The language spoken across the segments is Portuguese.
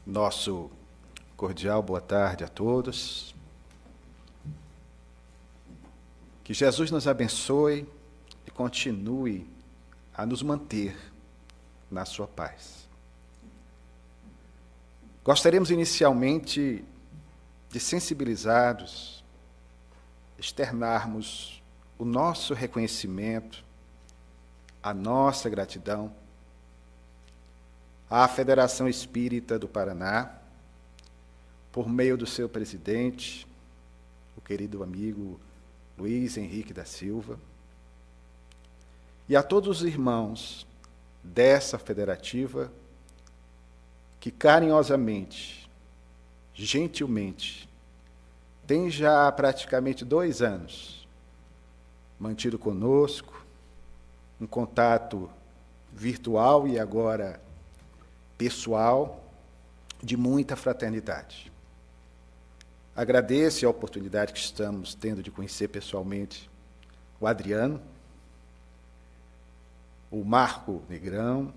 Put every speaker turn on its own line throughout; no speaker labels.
Nosso cordial boa tarde a todos. Que Jesus nos abençoe e continue a nos manter na sua paz. Gostaríamos inicialmente de sensibilizados, externarmos o nosso reconhecimento, a nossa gratidão à Federação Espírita do Paraná, por meio do seu presidente, o querido amigo Luiz Henrique da Silva, e a todos os irmãos dessa federativa que carinhosamente, gentilmente, tem já praticamente 2 anos mantido conosco um contato virtual e agora pessoal de muita fraternidade. Agradeço a oportunidade que estamos tendo de conhecer pessoalmente o Adriano, o Marco Negrão,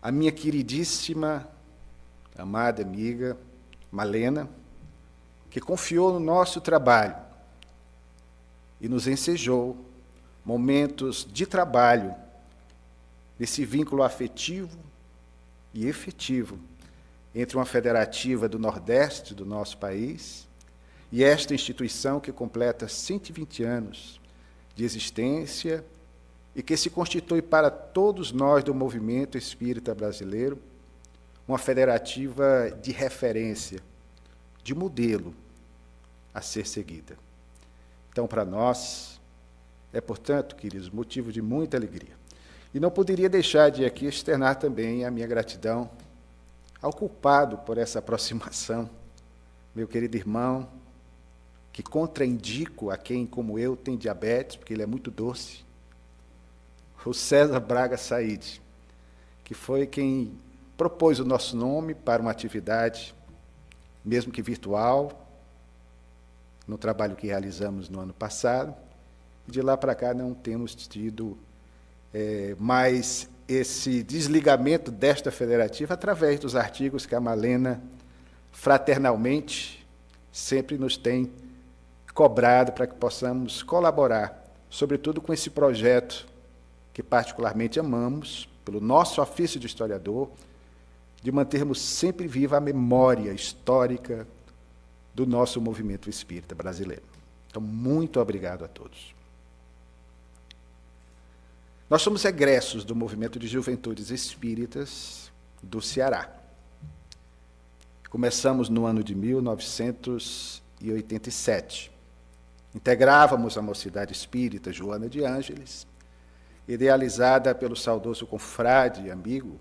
a minha queridíssima, amada amiga Malena, que confiou no nosso trabalho e nos ensejou momentos de trabalho nesse vínculo afetivo e efetivo entre uma federativa do Nordeste do nosso país e esta instituição que completa 120 anos de existência e que se constitui para todos nós do movimento espírita brasileiro uma federativa de referência, de modelo a ser seguida. Então, para nós, é, portanto, queridos, motivo de muita alegria. E não poderia deixar de aqui externar também a minha gratidão ao culpado por essa aproximação, meu querido irmão, que contraindico a quem, como eu, tem diabetes, porque ele é muito doce, o César Braga Said, que foi quem propôs o nosso nome para uma atividade, mesmo que virtual, no trabalho que realizamos no ano passado. De lá para cá não temos tido mais esse desligamento desta federativa através dos artigos que a Malena fraternalmente sempre nos tem cobrado para que possamos colaborar, sobretudo com esse projeto que particularmente amamos, pelo nosso ofício de historiador, de mantermos sempre viva a memória histórica do nosso movimento espírita brasileiro. Então, muito obrigado a todos. Nós somos egressos do Movimento de Juventudes Espíritas do Ceará. Começamos no ano de 1987. Integrávamos a Mocidade Espírita Joana de Ângeles, idealizada pelo saudoso confrade e amigo,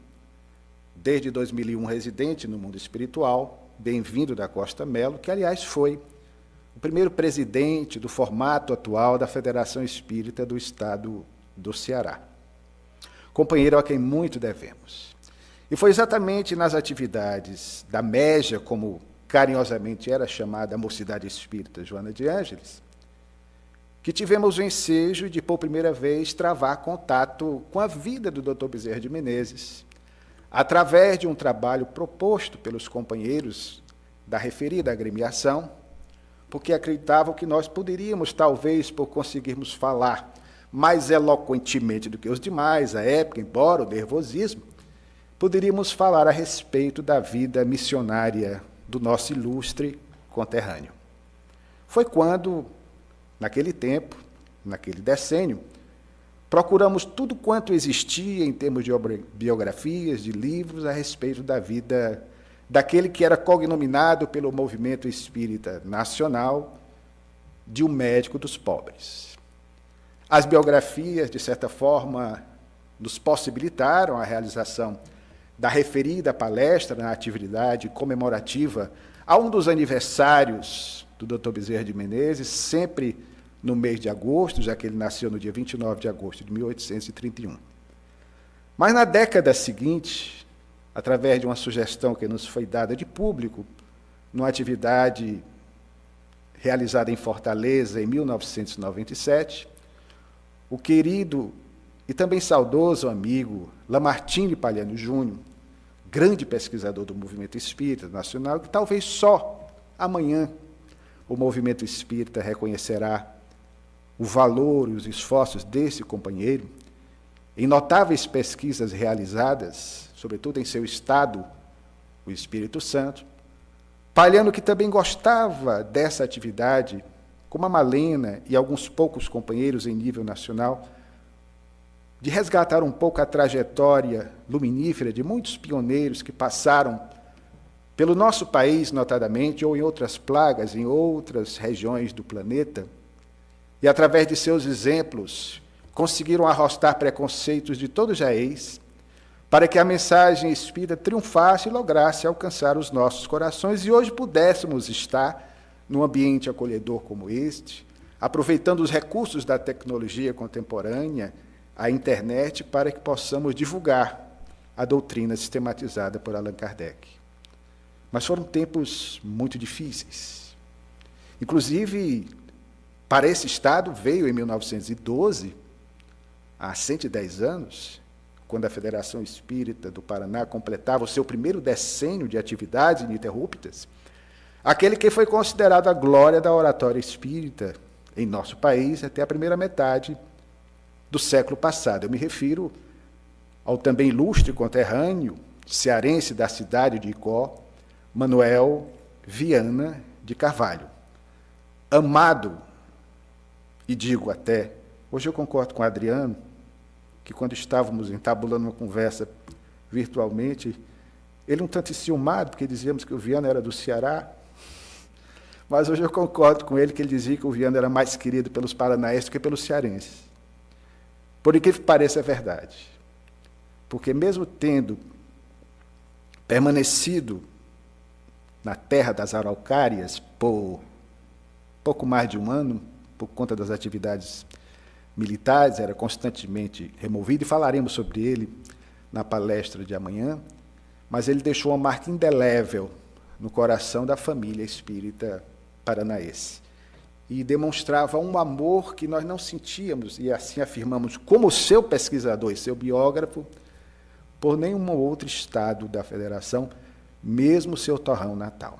desde 2001 residente no mundo espiritual, Bem-vindo da Costa Melo, que, aliás, foi o primeiro presidente do formato atual da Federação Espírita do Estado do Ceará. Companheiro a quem muito devemos. E foi exatamente nas atividades da MEJA, como carinhosamente era chamada a Mocidade Espírita Joana de Ângeles, que tivemos o ensejo de, por primeira vez, travar contato com a vida do Dr. Bezerra de Menezes, através de um trabalho proposto pelos companheiros da referida agremiação, porque acreditavam que nós poderíamos, talvez, por conseguirmos falar mais eloquentemente do que os demais, à época, embora o nervosismo, poderíamos falar a respeito da vida missionária do nosso ilustre conterrâneo. Foi quando, naquele tempo, naquele decênio, procuramos tudo quanto existia em termos de biografias, de livros, a respeito da vida daquele que era cognominado pelo movimento espírita nacional de um médico dos pobres. As biografias, de certa forma, nos possibilitaram a realização da referida palestra na atividade comemorativa a um dos aniversários do Dr. Bezerra de Menezes, sempre no mês de agosto, já que ele nasceu no dia 29 de agosto de 1831. Mas na década seguinte, através de uma sugestão que nos foi dada de público, numa atividade realizada em Fortaleza em 1997, o querido e também saudoso amigo Lamartine Palhano Júnior, grande pesquisador do movimento espírita nacional, que talvez só amanhã o movimento espírita reconhecerá o valor e os esforços desse companheiro em notáveis pesquisas realizadas, sobretudo em seu estado, o Espírito Santo. Palhano, que também gostava dessa atividade, como a Malena e alguns poucos companheiros em nível nacional, de resgatar um pouco a trajetória luminífera de muitos pioneiros que passaram pelo nosso país, notadamente, ou em outras plagas, em outras regiões do planeta, e através de seus exemplos conseguiram arrostar preconceitos de todo jaez, para que a mensagem espírita triunfasse e lograsse alcançar os nossos corações, e hoje pudéssemos estar num ambiente acolhedor como este, aproveitando os recursos da tecnologia contemporânea, a internet, para que possamos divulgar a doutrina sistematizada por Allan Kardec. Mas foram tempos muito difíceis. Inclusive, para esse estado veio em 1912, há 110 anos, quando a Federação Espírita do Paraná completava o seu primeiro decênio de atividades ininterruptas, aquele que foi considerado a glória da oratória espírita em nosso país até a primeira metade do século passado. Eu me refiro ao também ilustre conterrâneo cearense da cidade de Icó, Manuel Viana de Carvalho. Amado, e digo até, hoje eu concordo com o Adriano, que quando estávamos entabulando uma conversa virtualmente, ele um tanto enciumado, porque dizíamos que o Viana era do Ceará, mas hoje eu concordo com ele que ele dizia que o Viana era mais querido pelos paranaenses do que pelos cearenses. Por incrível que pareça, é verdade. Porque mesmo tendo permanecido na terra das Araucárias por pouco mais de um ano, por conta das atividades militares, era constantemente removido, e falaremos sobre ele na palestra de amanhã, mas ele deixou uma marca indelével no coração da família espírita paranaense. E demonstrava um amor que nós não sentíamos, e assim afirmamos, como seu pesquisador e seu biógrafo, por nenhum outro estado da federação, mesmo seu torrão natal.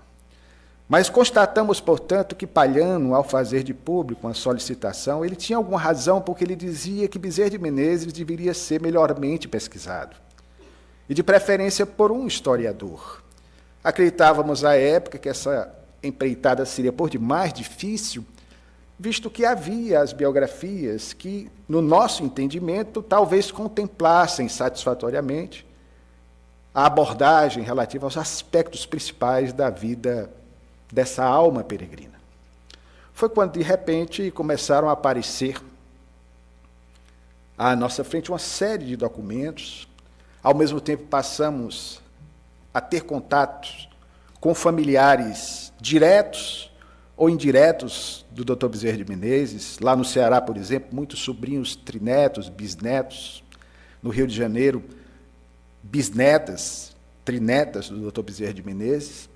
Mas constatamos, portanto, que Palhano, ao fazer de público uma solicitação, ele tinha alguma razão, porque ele dizia que Bezerra de Menezes deveria ser melhormente pesquisado, e de preferência por um historiador. Acreditávamos à época que essa empreitada seria por demais difícil, visto que havia as biografias que, no nosso entendimento, talvez contemplassem satisfatoriamente a abordagem relativa aos aspectos principais da vida dessa alma peregrina. Foi quando, de repente, começaram a aparecer à nossa frente uma série de documentos. Ao mesmo tempo, passamos a ter contatos com familiares diretos ou indiretos do Dr. Bezerra de Menezes. Lá no Ceará, por exemplo, muitos sobrinhos, trinetos, bisnetos. No Rio de Janeiro, bisnetas, trinetas do Dr. Bezerra de Menezes.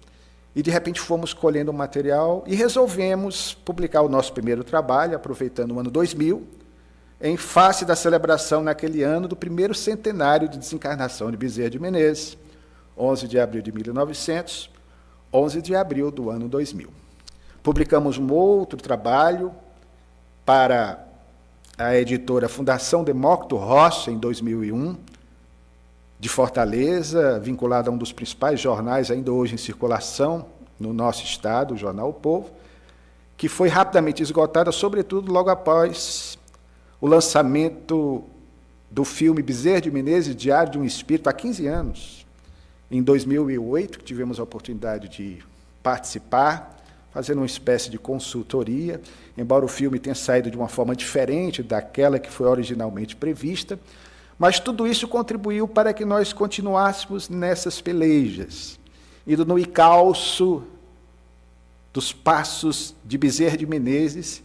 E, de repente, fomos colhendo o material e resolvemos publicar o nosso primeiro trabalho, aproveitando o ano 2000, em face da celebração, naquele ano, do primeiro centenário de desencarnação de Bezerra de Menezes, 11 de abril de 1900, 11 de abril do ano 2000. Publicamos um outro trabalho para a editora Fundação Demócrito Rocha, em 2001, de Fortaleza, vinculado a um dos principais jornais ainda hoje em circulação no nosso estado, o Jornal O Povo, que foi rapidamente esgotada, sobretudo logo após o lançamento do filme Bezerra de Menezes, Diário de um Espírito, há 15 anos. Em 2008, que tivemos a oportunidade de participar, fazendo uma espécie de consultoria, embora o filme tenha saído de uma forma diferente daquela que foi originalmente prevista, mas tudo isso contribuiu para que nós continuássemos nessas pelejas, indo no encalço dos passos de Bezerra de Menezes,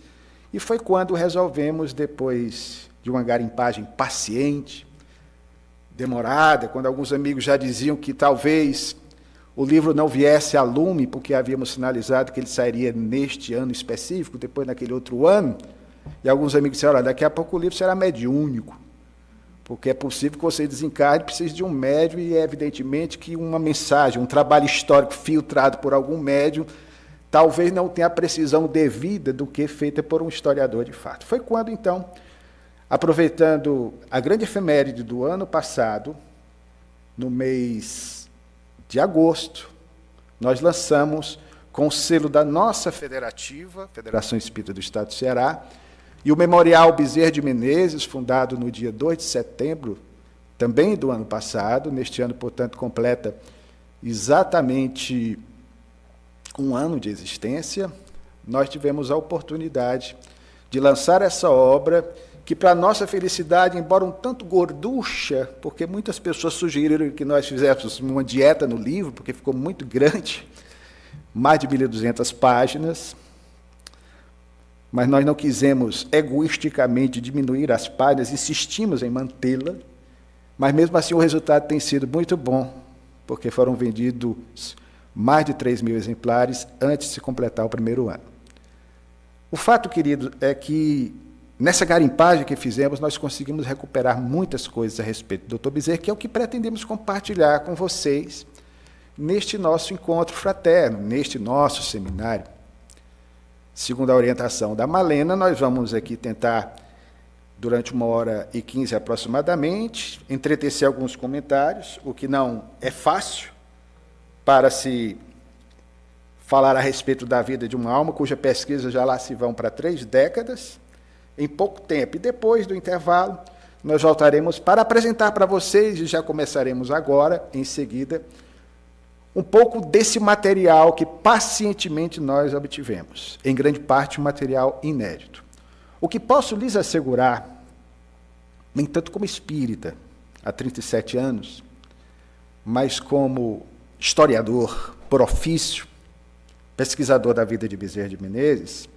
e foi quando resolvemos, depois de uma garimpagem paciente, demorada, quando alguns amigos já diziam que talvez o livro não viesse a lume, porque havíamos sinalizado que ele sairia neste ano específico, depois naquele outro ano, e alguns amigos disseram, olha, daqui a pouco o livro será mediúnico, porque é possível que você desencarne e precise de um médium, e é evidentemente que uma mensagem, um trabalho histórico filtrado por algum médium, talvez não tenha a precisão devida do que feita por um historiador de fato. Foi quando, então, aproveitando a grande efeméride do ano passado, no mês de agosto, nós lançamos, com o selo da nossa federativa, Federação Espírita do Estado do Ceará, e o Memorial Bezerra de Menezes, fundado no dia 2 de setembro, também do ano passado, neste ano, portanto, completa exatamente um ano de existência, nós tivemos a oportunidade de lançar essa obra, que, para nossa felicidade, embora um tanto gorducha, porque muitas pessoas sugeriram que nós fizéssemos uma dieta no livro, porque ficou muito grande, mais de 1.200 páginas, mas nós não quisemos egoisticamente diminuir as páginas, insistimos em mantê-la, mas mesmo assim o resultado tem sido muito bom, porque foram vendidos mais de 3.000 exemplares antes de se completar o primeiro ano. O fato, querido, é que nessa garimpagem que fizemos, nós conseguimos recuperar muitas coisas a respeito do Dr. Bezerra, que é o que pretendemos compartilhar com vocês neste nosso encontro fraterno, neste nosso seminário. Segundo a orientação da Malena, nós vamos aqui tentar, durante 1h15 aproximadamente, entretecer alguns comentários, o que não é fácil para se falar a respeito da vida de uma alma, cuja pesquisa já lá se vão para 3 décadas, em pouco tempo. E depois do intervalo, nós voltaremos para apresentar para vocês, e já começaremos agora, em seguida, um pouco desse material que pacientemente nós obtivemos, em grande parte um material inédito. O que posso lhes assegurar, nem tanto como espírita, há 37 anos, mas como historiador por ofício, pesquisador da vida de Bezerra de Menezes,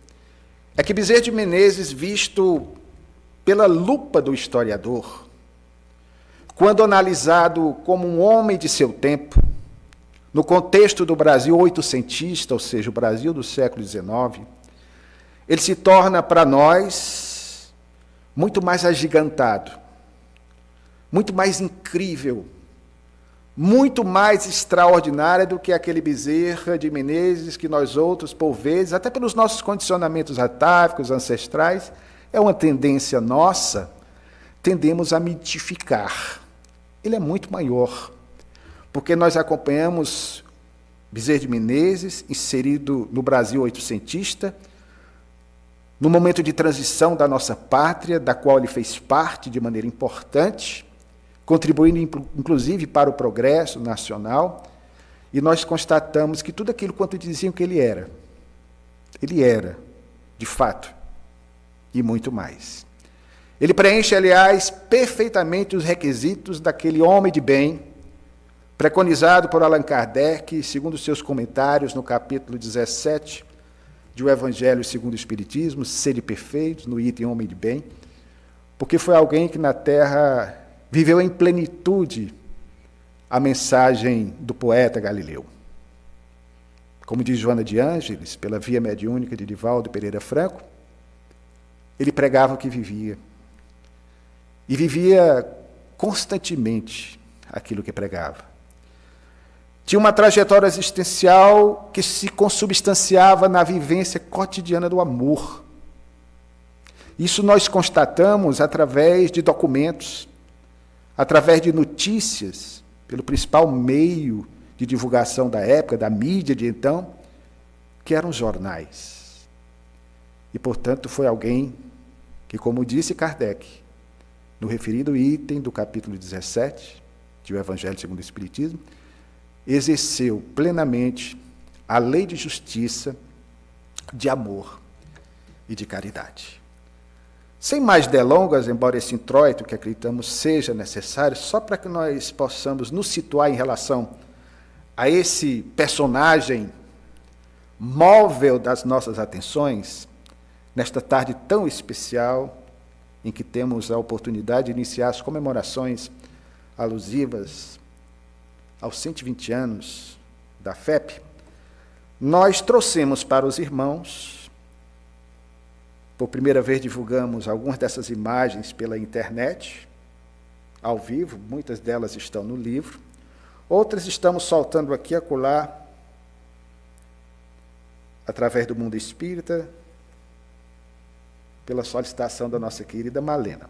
é que Bezerra de Menezes, visto pela lupa do historiador, quando analisado como um homem de seu tempo, no contexto do Brasil oitocentista, ou seja, o Brasil do século XIX, ele se torna para nós muito mais agigantado, muito mais incrível, muito mais extraordinário do que aquele Bezerra de Menezes que nós outros, por vezes, até pelos nossos condicionamentos atávicos, ancestrais, é uma tendência nossa, tendemos a mitificar. Ele é muito maior, porque nós acompanhamos Bezerra de Menezes, inserido no Brasil oitocentista, no momento de transição da nossa pátria, da qual ele fez parte de maneira importante, contribuindo inclusive para o progresso nacional, e nós constatamos que tudo aquilo quanto diziam que ele era, de fato, e muito mais. Ele preenche, aliás, perfeitamente os requisitos daquele homem de bem, preconizado por Allan Kardec, segundo seus comentários no capítulo 17 de O Evangelho segundo o Espiritismo, Sede Perfeitos, no item Homem de Bem, porque foi alguém que na Terra viveu em plenitude a mensagem do poeta Galileu. Como diz Joana de Ângeles, pela via mediúnica de Divaldo Pereira Franco, ele pregava o que vivia. E vivia constantemente aquilo que pregava. Tinha uma trajetória existencial que se consubstanciava na vivência cotidiana do amor. Isso nós constatamos através de documentos, através de notícias, pelo principal meio de divulgação da época, da mídia de então, que eram os jornais. E, portanto, foi alguém que, como disse Kardec, no referido item do capítulo 17 de O Evangelho segundo o Espiritismo, exerceu plenamente a lei de justiça, de amor e de caridade. Sem mais delongas, embora esse introito que acreditamos seja necessário, só para que nós possamos nos situar em relação a esse personagem móvel das nossas atenções, nesta tarde tão especial, em que temos a oportunidade de iniciar as comemorações alusivas aos 120 anos da FEP, nós trouxemos para os irmãos, por primeira vez divulgamos algumas dessas imagens pela internet, ao vivo, muitas delas estão no livro, outras estamos soltando aqui e acolá, através do Mundo Espírita, pela solicitação da nossa querida Malena.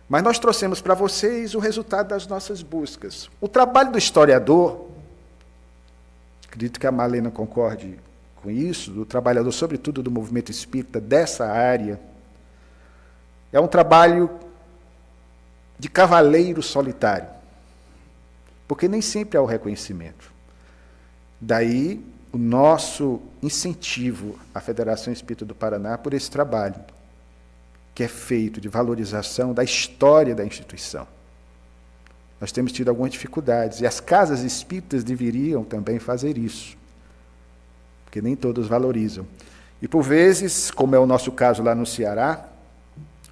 Mas nós trouxemos para vocês o resultado das nossas buscas. O trabalho do historiador, acredito que a Malena concorde com isso, do trabalhador, sobretudo do movimento espírita, dessa área, é um trabalho de cavaleiro solitário, porque nem sempre há o reconhecimento. Daí o nosso incentivo à Federação Espírita do Paraná por esse trabalho, que é feito de valorização da história da instituição. Nós temos tido algumas dificuldades, e as casas espíritas deveriam também fazer isso, porque nem todos valorizam. E, por vezes, como é o nosso caso lá no Ceará,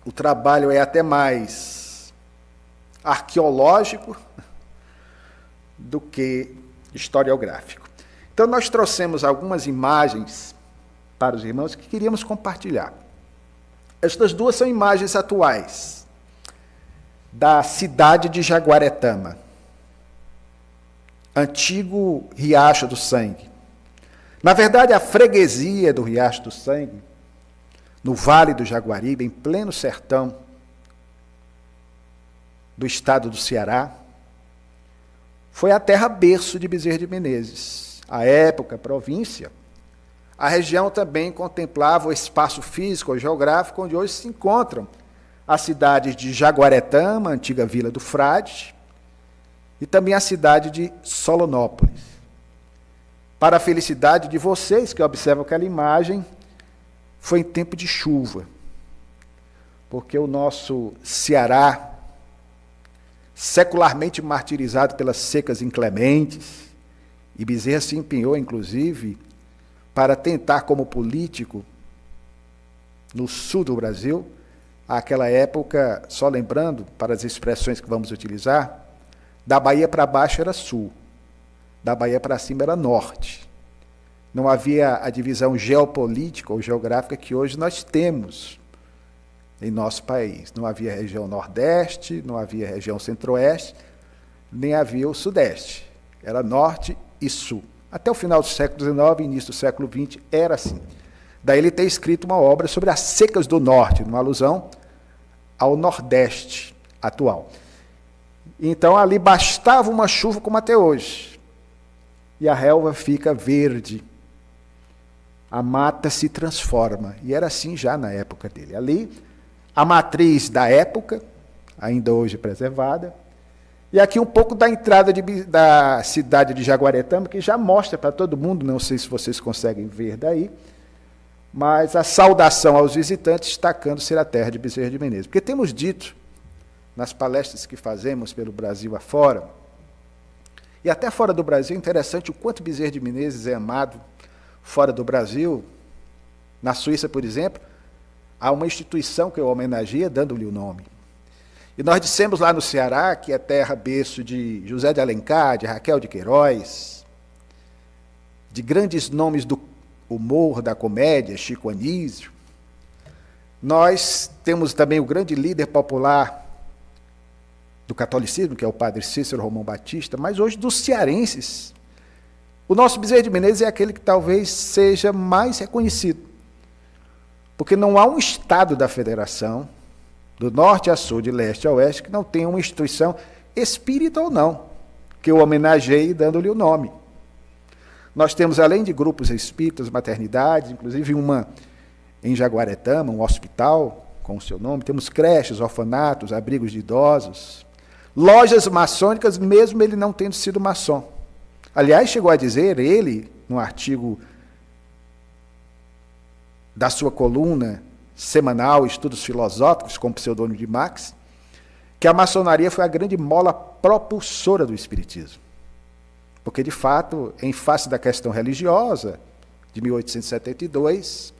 o trabalho é até mais arqueológico do que historiográfico. Então, nós trouxemos algumas imagens para os irmãos que queríamos compartilhar. Estas duas são imagens atuais da cidade de Jaguaretama, antigo Riacho do Sangue. Na verdade, a freguesia do Riacho do Sangue, no Vale do Jaguaribe, em pleno sertão do estado do Ceará, foi a terra berço de Bezerra de Menezes. À época, província, a região também contemplava o espaço físico ou geográfico onde hoje se encontram as cidades de Jaguaretama, antiga Vila do Frade, e também a cidade de Solonópolis. Para a felicidade de vocês que observam aquela imagem, foi em tempo de chuva, porque o nosso Ceará, secularmente martirizado pelas secas inclementes, e Bezerra se empenhou, inclusive, para tentar, como político, no sul do Brasil, àquela época, só lembrando, para as expressões que vamos utilizar, da Bahia para baixo era sul, da Bahia para cima era norte. Não havia a divisão geopolítica ou geográfica que hoje nós temos em nosso país. Não havia região nordeste, não havia região centro-oeste, nem havia o sudeste. Era norte e sul. Até o final do século XIX, início do século XX, era assim. Daí ele tem escrito uma obra sobre as secas do norte, numa alusão ao nordeste atual. Então, ali bastava uma chuva como até hoje. E a relva fica verde. A mata se transforma. E era assim já na época dele. Ali, a matriz da época, ainda hoje preservada. E aqui um pouco da entrada da cidade de Jaguaretama, que já mostra para todo mundo, não sei se vocês conseguem ver daí, mas a saudação aos visitantes destacando ser a terra de Bezerra de Menezes. Porque temos dito, nas palestras que fazemos pelo Brasil afora, e até fora do Brasil, é interessante o quanto Bezerra de Menezes é amado fora do Brasil. Na Suíça, por exemplo, há uma instituição que o homenageia, dando-lhe o nome. E nós dissemos lá no Ceará que é terra berço de José de Alencar, de Raquel de Queiroz, de grandes nomes do humor, da comédia, Chico Anísio. Nós temos também o grande líder popular do catolicismo, que é o padre Cícero Romão Batista, mas hoje dos cearenses. O nosso Bezerra de Menezes é aquele que talvez seja mais reconhecido, porque não há um estado da federação, do norte a sul, de leste a oeste, que não tenha uma instituição espírita ou não, que o homenageie dando-lhe o nome. Nós temos, além de grupos espíritas, maternidades, inclusive uma em Jaguaretama, um hospital com o seu nome, temos creches, orfanatos, abrigos de idosos, lojas maçônicas, mesmo ele não tendo sido maçom. Aliás, chegou a dizer, ele, num artigo da sua coluna semanal, Estudos Filosóficos, com o pseudônimo de Marx, que a maçonaria foi a grande mola propulsora do espiritismo. Porque, de fato, em face da questão religiosa, de 1872,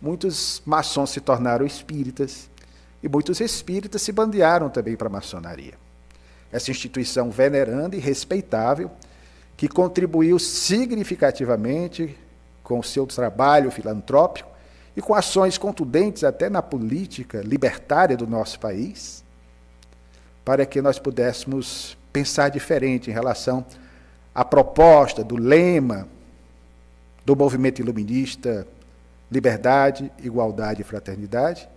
muitos maçons se tornaram espíritas, e muitos espíritas se bandearam também para a maçonaria. Essa instituição veneranda e respeitável, que contribuiu significativamente com o seu trabalho filantrópico, e com ações contundentes até na política libertária do nosso país, para que nós pudéssemos pensar diferente em relação à proposta do lema do movimento iluminista, liberdade, igualdade e fraternidade,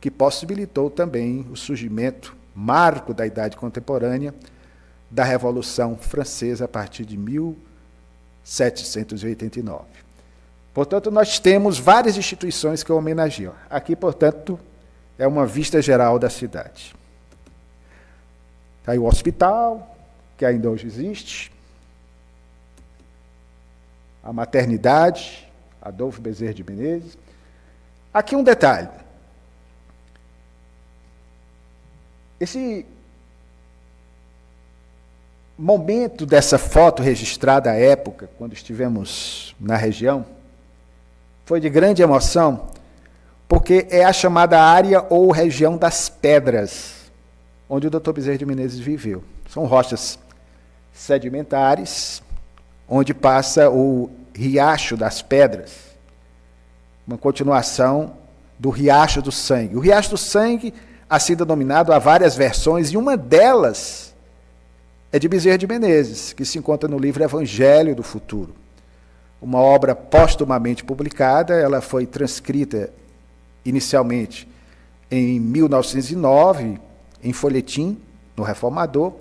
que possibilitou também o surgimento, marco da idade contemporânea, da Revolução Francesa a partir de 1789. Portanto, nós temos várias instituições que homenageiam. Aqui, portanto, é uma vista geral da cidade. Está aí o hospital, que ainda hoje existe, a maternidade, Adolfo Bezerra de Menezes. Aqui um detalhe. Esse momento dessa foto registrada à época, quando estivemos na região, foi de grande emoção, porque é a chamada área ou região das pedras, onde o Dr. Bezerra de Menezes viveu. São rochas sedimentares, onde passa o Riacho das Pedras, uma continuação do Riacho do Sangue. O Riacho do Sangue ha sido denominado a várias versões, e uma delas é de Bezerra de Menezes, que se encontra no livro Evangelho do Futuro. Uma obra póstumamente publicada, ela foi transcrita inicialmente em 1909, em folhetim, no Reformador,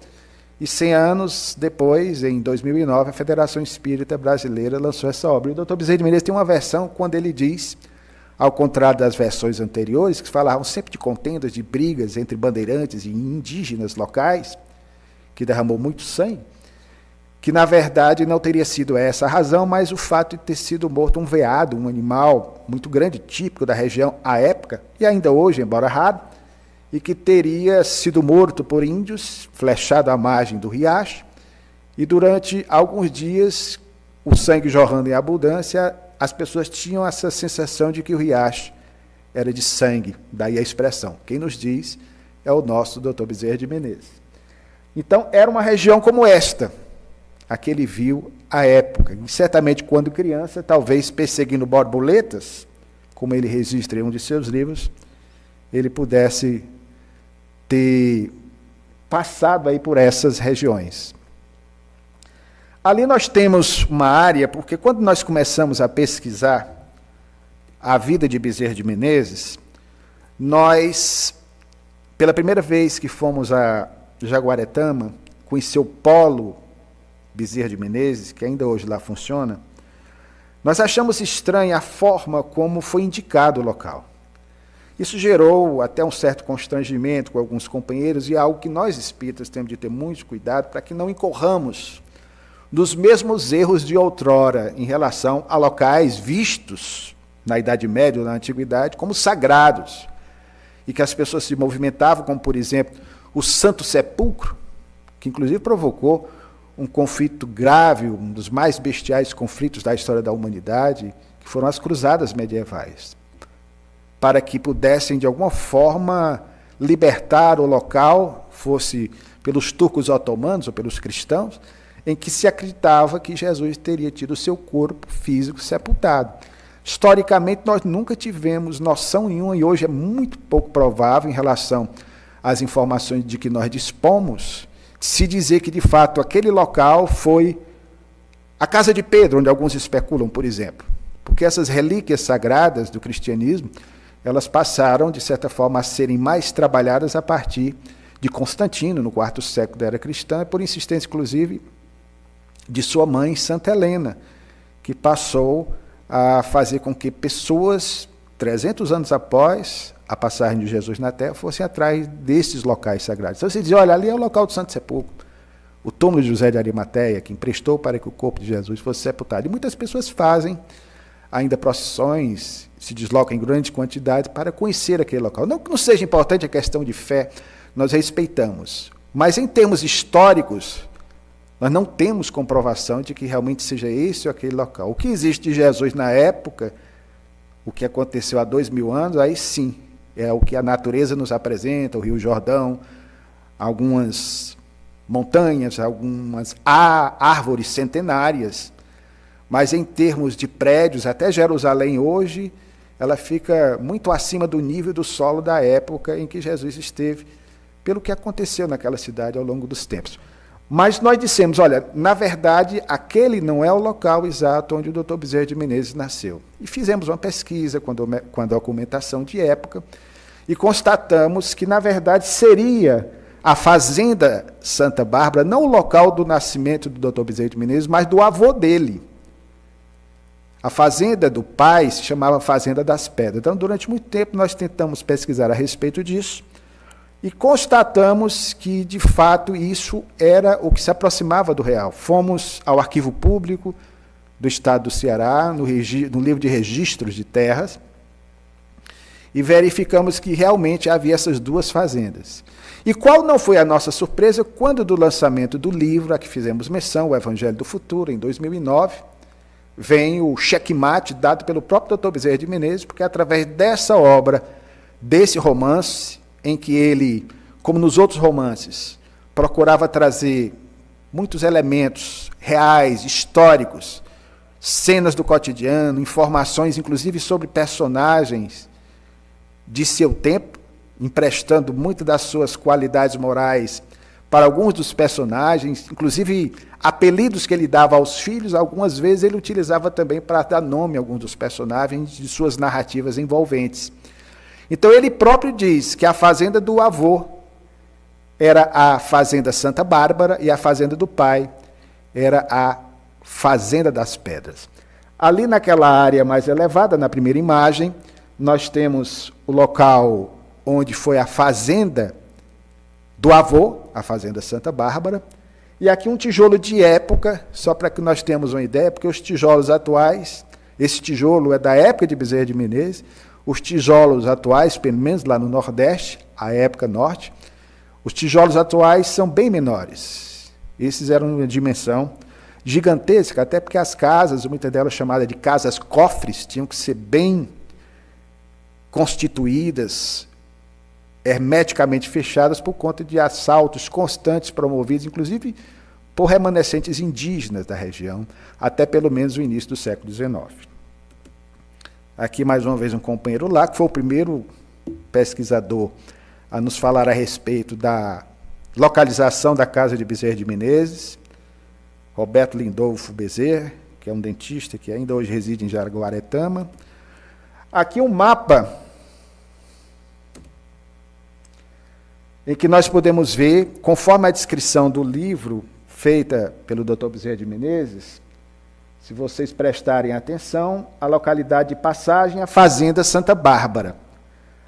e 100 anos depois, em 2009, a Federação Espírita Brasileira lançou essa obra. E o Dr. Bezerra de Menezes tem uma versão quando ele diz, ao contrário das versões anteriores, que falavam sempre de contendas, de brigas entre bandeirantes e indígenas locais, que derramou muito sangue, que na verdade não teria sido essa a razão, mas o fato de ter sido morto um veado, um animal muito grande, típico da região à época, e ainda hoje, embora raro, e que teria sido morto por índios, flechado à margem do riacho, e durante alguns dias, o sangue jorrando em abundância, as pessoas tinham essa sensação de que o riacho era de sangue, daí a expressão. Quem nos diz é o nosso Dr. Bezerra de Menezes. Então, era uma região como esta, a que ele viu à época. E certamente, quando criança, talvez perseguindo borboletas, como ele registra em um de seus livros, ele pudesse ter passado aí por essas regiões. Ali nós temos uma área, porque quando nós começamos a pesquisar a vida de Bezerra de Menezes, nós, pela primeira vez que fomos a Jaguaretama, conhecer o polo Bezerra de Menezes, que ainda hoje lá funciona, nós achamos estranha a forma como foi indicado o local. Isso gerou até um certo constrangimento com alguns companheiros, e é algo que nós espíritas temos de ter muito cuidado para que não incorramos dos mesmos erros de outrora em relação a locais vistos na Idade Média ou na Antiguidade como sagrados, e que as pessoas se movimentavam, como por exemplo o Santo Sepulcro, que inclusive provocou um conflito grave, um dos mais bestiais conflitos da história da humanidade, que foram as cruzadas medievais, para que pudessem, de alguma forma, libertar o local, fosse pelos turcos otomanos ou pelos cristãos, em que se acreditava que Jesus teria tido o seu corpo físico sepultado. Historicamente, nós nunca tivemos noção nenhuma, e hoje é muito pouco provável, em relação às informações de que nós dispomos, se dizer que, de fato, aquele local foi a casa de Pedro, onde alguns especulam, por exemplo. Porque essas relíquias sagradas do cristianismo, elas passaram, de certa forma, a serem mais trabalhadas a partir de Constantino, no quarto século da era cristã, por insistência, inclusive, de sua mãe, Santa Helena, que passou a fazer com que pessoas, 300 anos após a passagem de Jesus na Terra, fossem atrás desses locais sagrados. Então, você diz, olha, ali é o local do Santo Sepulcro, o túmulo de José de Arimateia, que emprestou para que o corpo de Jesus fosse sepultado. E muitas pessoas fazem ainda procissões, se deslocam em grande quantidade para conhecer aquele local. Não que não seja importante a questão de fé, nós respeitamos. Mas, em termos históricos, nós não temos comprovação de que realmente seja esse ou aquele local. O que existe de Jesus na época, o que aconteceu há 2000 anos, aí sim, é o que a natureza nos apresenta, o Rio Jordão, algumas montanhas, algumas árvores centenárias. Mas em termos de prédios, até Jerusalém hoje, ela fica muito acima do nível do solo da época em que Jesus esteve pelo que aconteceu naquela cidade ao longo dos tempos. Mas nós dissemos, olha, na verdade, aquele não é o local exato onde o Dr. Bezerra de Menezes nasceu. E fizemos uma pesquisa com a documentação de época e constatamos que, na verdade, seria a Fazenda Santa Bárbara, não o local do nascimento do Dr. Bezerra de Menezes, mas do avô dele. A fazenda do pai se chamava Fazenda das Pedras. Então, durante muito tempo, nós tentamos pesquisar a respeito disso e constatamos que, de fato, isso era o que se aproximava do real. Fomos ao Arquivo Público do Estado do Ceará, no livro de registros de terras, e verificamos que realmente havia essas duas fazendas. E qual não foi a nossa surpresa quando, do lançamento do livro a que fizemos menção, O Evangelho do Futuro, em 2009, vem o checkmate dado pelo próprio Dr. Bezerra de Menezes, porque através dessa obra, desse romance, em que ele, como nos outros romances, procurava trazer muitos elementos reais, históricos, cenas do cotidiano, informações, inclusive sobre personagens de seu tempo, emprestando muito das suas qualidades morais para alguns dos personagens, inclusive apelidos que ele dava aos filhos, algumas vezes ele utilizava também para dar nome a alguns dos personagens de suas narrativas envolventes. Então ele próprio diz que a fazenda do avô era a Fazenda Santa Bárbara e a fazenda do pai era a Fazenda das Pedras. Ali naquela área mais elevada, na primeira imagem, nós temos o local onde foi a fazenda do avô, a Fazenda Santa Bárbara, e aqui um tijolo de época, só para que nós tenhamos uma ideia, porque os tijolos atuais, esse tijolo é da época de Bezerra de Menezes, os tijolos atuais, pelo menos lá no Nordeste, a época Norte, os tijolos atuais são bem menores. Esses eram uma dimensão gigantesca, até porque as casas, muitas delas chamadas de casas-cofres, tinham que ser bem constituídas, hermeticamente fechadas por conta de assaltos constantes promovidos, inclusive por remanescentes indígenas da região, até pelo menos o início do século XIX. Aqui, mais uma vez, um companheiro lá, que foi o primeiro pesquisador a nos falar a respeito da localização da casa de Bezerra de Menezes, Roberto Lindolfo Bezerra, que é um dentista que ainda hoje reside em Jaguaretama. Aqui um mapa em que nós podemos ver, conforme a descrição do livro feita pelo Dr. Bezerra de Menezes, se vocês prestarem atenção, a localidade de passagem, a Fazenda Santa Bárbara.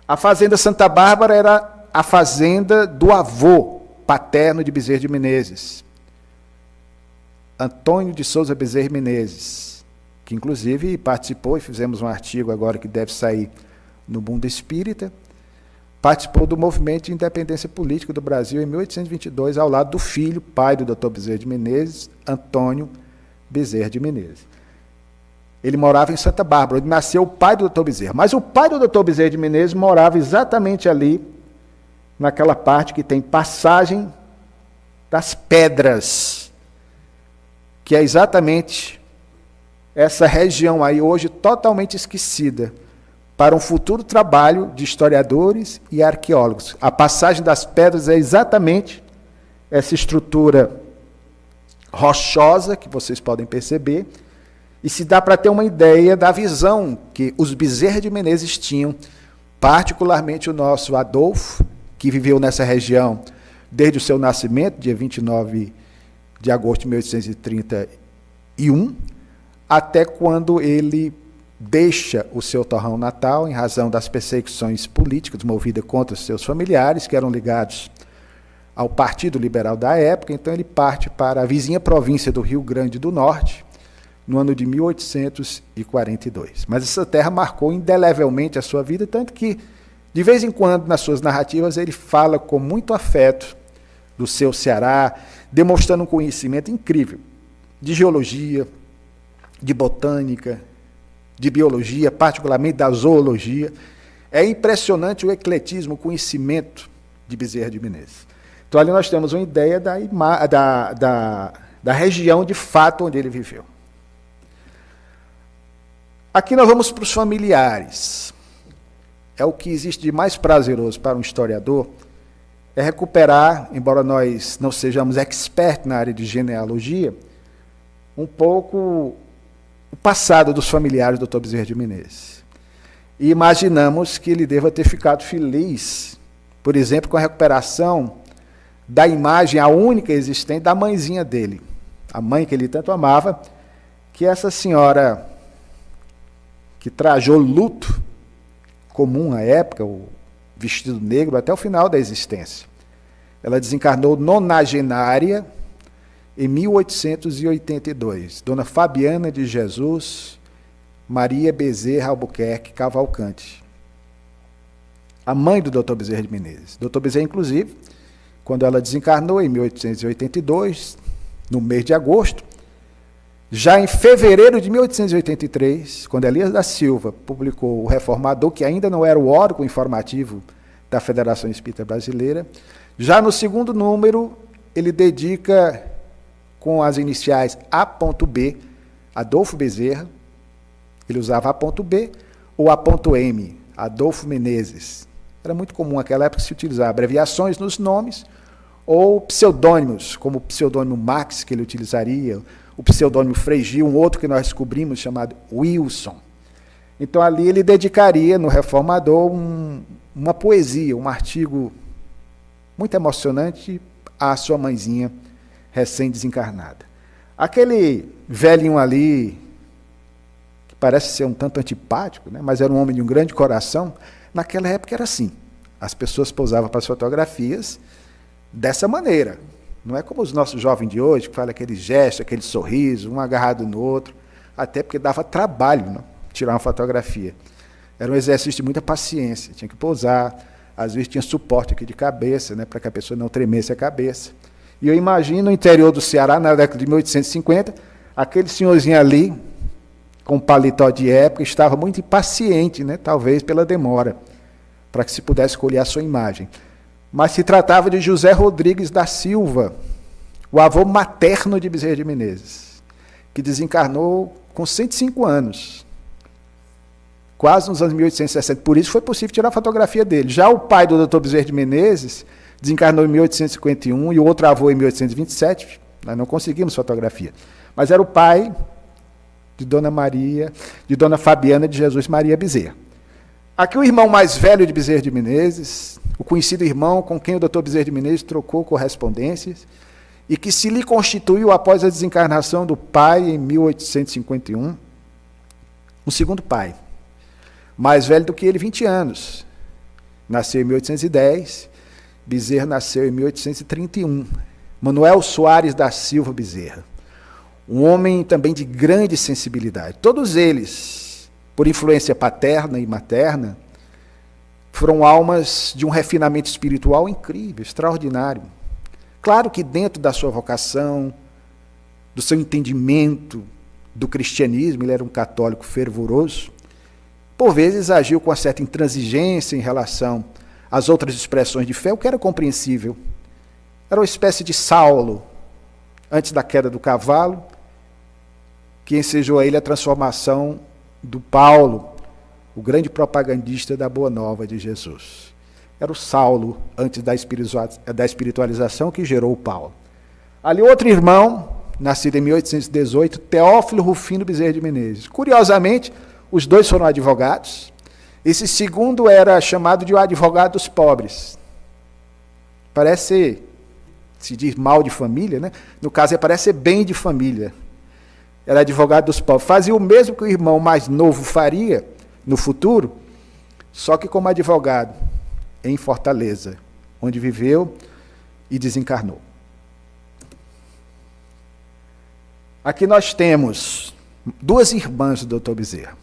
A Fazenda Santa Bárbara era a fazenda do avô paterno de Bezerra de Menezes, Antônio de Souza Bezerra Menezes, que inclusive participou, e fizemos um artigo agora que deve sair no Mundo Espírita, participou do movimento de independência política do Brasil em 1822, ao lado do filho, pai do Dr. Bezerra de Menezes, Antônio Bezerra de Menezes. Ele morava em Santa Bárbara, onde nasceu o pai do Dr. Bezerra. Mas o pai do Dr. Bezerra de Menezes morava exatamente ali, naquela parte que tem Passagem das Pedras, que é exatamente essa região aí, hoje totalmente esquecida, para um futuro trabalho de historiadores e arqueólogos. A Passagem das Pedras é exatamente essa estrutura rochosa, que vocês podem perceber, e se dá para ter uma ideia da visão que os Bezerra de Menezes tinham, particularmente o nosso Adolfo, que viveu nessa região desde o seu nascimento, dia 29 de agosto de 1831, até quando ele deixa o seu torrão natal em razão das perseguições políticas movidas contra seus familiares, que eram ligados ao Partido Liberal da época. Então ele parte para a vizinha província do Rio Grande do Norte, no ano de 1842. Mas essa terra marcou indelevelmente a sua vida, tanto que, de vez em quando, nas suas narrativas, ele fala com muito afeto do seu Ceará, demonstrando um conhecimento incrível de geologia, de botânica, de biologia, particularmente da zoologia. É impressionante o ecletismo, o conhecimento de Bezerra de Menezes. Então, ali nós temos uma ideia da região, de fato, onde ele viveu. Aqui nós vamos para os familiares. É o que existe de mais prazeroso para um historiador, é recuperar, embora nós não sejamos expertos na área de genealogia, um pouco o passado dos familiares do Dr. Bezerra de Menezes. E imaginamos que ele deva ter ficado feliz, por exemplo, com a recuperação da imagem, a única existente, da mãezinha dele, a mãe que ele tanto amava, que essa senhora que trajou luto comum à época, o vestido negro, até o final da existência. Ela desencarnou nonagenária em 1882. Dona Fabiana de Jesus Maria Bezerra Albuquerque Cavalcante, a mãe do Dr. Bezerra de Menezes. Dr. Bezerra, inclusive, quando ela desencarnou, em 1882, no mês de agosto, já em fevereiro de 1883, quando Elias da Silva publicou o Reformador, que ainda não era o órgão informativo da Federação Espírita Brasileira, já no segundo número, ele dedica, com as iniciais A.B, Adolfo Bezerra, ele usava A.B ou A.M, Adolfo Menezes. Era muito comum naquela época se utilizar abreviações nos nomes, ou pseudônimos, como o pseudônimo Max, que ele utilizaria, o pseudônimo Frei Gil, um outro que nós descobrimos, chamado Wilson. Então, ali ele dedicaria, no Reformador, uma poesia, um artigo muito emocionante à sua mãezinha recém-desencarnada. Aquele velhinho ali, que parece ser um tanto antipático, né, mas era um homem de um grande coração, naquela época era assim. As pessoas pousavam para as fotografias dessa maneira. Não é como os nossos jovens de hoje, que fazem aquele gesto, aquele sorriso, um agarrado no outro, até porque dava trabalho, né, tirar uma fotografia. Era um exercício de muita paciência, tinha que pousar, às vezes tinha suporte aqui de cabeça, né, para que a pessoa não tremesse a cabeça. E eu imagino no interior do Ceará, na década de 1850, aquele senhorzinho ali, com paletó de época, estava muito impaciente, né, talvez pela demora, para que se pudesse escolher a sua imagem. Mas se tratava de José Rodrigues da Silva, o avô materno de Bezerra de Menezes, que desencarnou com 105 anos, quase nos anos 1860. Por isso foi possível tirar a fotografia dele. Já o pai do Dr. Bezerra de Menezes desencarnou em 1851 e o outro avô em 1827. Nós não conseguimos fotografia. Mas era o pai de Dona Maria, de Dona Fabiana de Jesus Maria Bezerra. Aqui o irmão mais velho de Bezerra de Menezes, o conhecido irmão com quem o Dr. Bezerra de Menezes trocou correspondências e que se lhe constituiu após a desencarnação do pai em 1851, um segundo pai, mais velho do que ele, 20 anos. Nasceu em 1810, Bezerra nasceu em 1831. Manuel Soares da Silva Bezerra, um homem também de grande sensibilidade. Todos eles, por influência paterna e materna, foram almas de um refinamento espiritual incrível, extraordinário. Claro que dentro da sua vocação, do seu entendimento do cristianismo, ele era um católico fervoroso, por vezes agiu com uma certa intransigência em relação às outras expressões de fé, o que era compreensível. Era uma espécie de Saulo, antes da queda do cavalo, que ensejou a ele a transformação do Paulo, o grande propagandista da Boa Nova de Jesus. Era o Saulo, antes da espiritualização, que gerou o Paulo. Ali outro irmão, nascido em 1818, Teófilo Rufino Bezerra de Menezes. Curiosamente, os dois foram advogados. Esse segundo era chamado de o advogado dos pobres. Parece, se diz mal de família, né? No caso, parece ser bem de família. Era advogado dos pobres. Fazia o mesmo que o irmão mais novo faria no futuro, só que como advogado em Fortaleza, onde viveu e desencarnou. Aqui nós temos duas irmãs do Dr. Bezerra.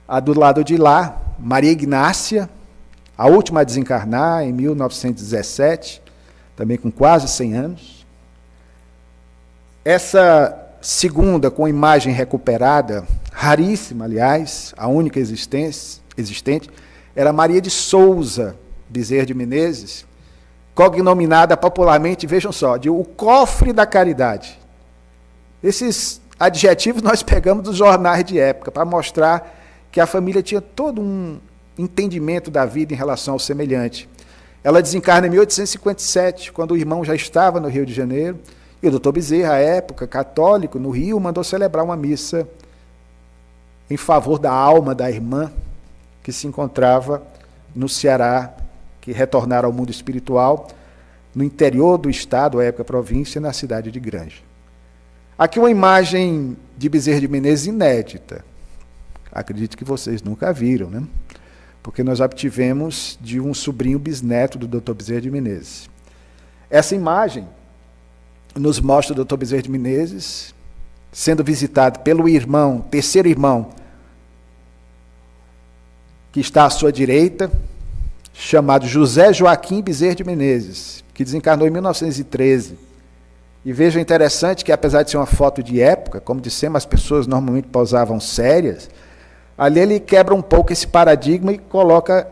A do lado de lá, Maria Ignácia, a última a desencarnar em 1917, também com quase 100 anos. Essa segunda, com imagem recuperada, raríssima, aliás, a única existente, era Maria de Souza Bezerra de Menezes, cognominada popularmente, vejam só, de o cofre da caridade. Esses adjetivos nós pegamos dos jornais de época, para mostrar que a família tinha todo um entendimento da vida em relação ao semelhante. Ela desencarna em 1857, quando o irmão já estava no Rio de Janeiro, e o Dr. Bezerra, à época, católico, no Rio, mandou celebrar uma missa em favor da alma da irmã que se encontrava no Ceará, que retornara ao mundo espiritual, no interior do estado, à época província, na cidade de Granja. Aqui uma imagem de Bezerra de Menezes inédita. Acredito que vocês nunca viram, né? Porque nós obtivemos de um sobrinho bisneto do Dr. Bezerra de Menezes. Essa imagem nos mostra o Dr. Bezerra de Menezes sendo visitado pelo irmão, terceiro irmão, que está à sua direita, chamado José Joaquim Bezerra de Menezes, que desencarnou em 1913. E veja interessante que, apesar de ser uma foto de época, como dissemos, as pessoas normalmente posavam sérias, ali ele quebra um pouco esse paradigma e coloca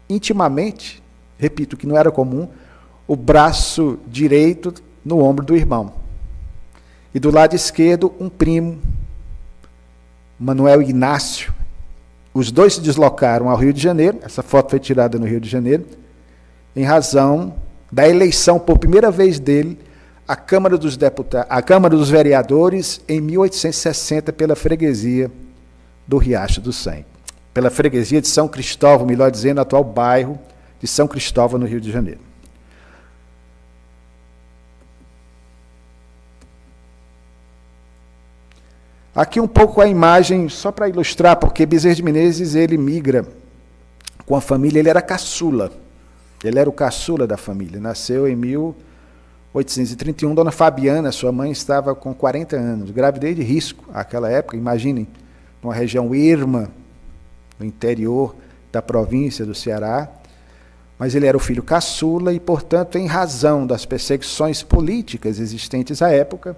intimamente, repito, que não era comum, o braço direito no ombro do irmão. E do lado esquerdo, um primo, Manuel Ignácio. Os dois se deslocaram ao Rio de Janeiro, essa foto foi tirada no Rio de Janeiro, em razão da eleição por primeira vez dele à Câmara dos Deputados, à Câmara dos Vereadores em 1860 pela freguesia do Riacho do Cem, pela freguesia de São Cristóvão, melhor dizendo, atual bairro de São Cristóvão, no Rio de Janeiro. Aqui um pouco a imagem, só para ilustrar, porque Bezerra de Menezes, ele migra com a família, ele era caçula. Ele era o caçula da família. Nasceu em 1831. Dona Fabiana, sua mãe, estava com 40 anos. Gravidez de risco, naquela época, imaginem, numa região erma, no interior da província do Ceará. Mas ele era o filho caçula e, portanto, em razão das perseguições políticas existentes à época,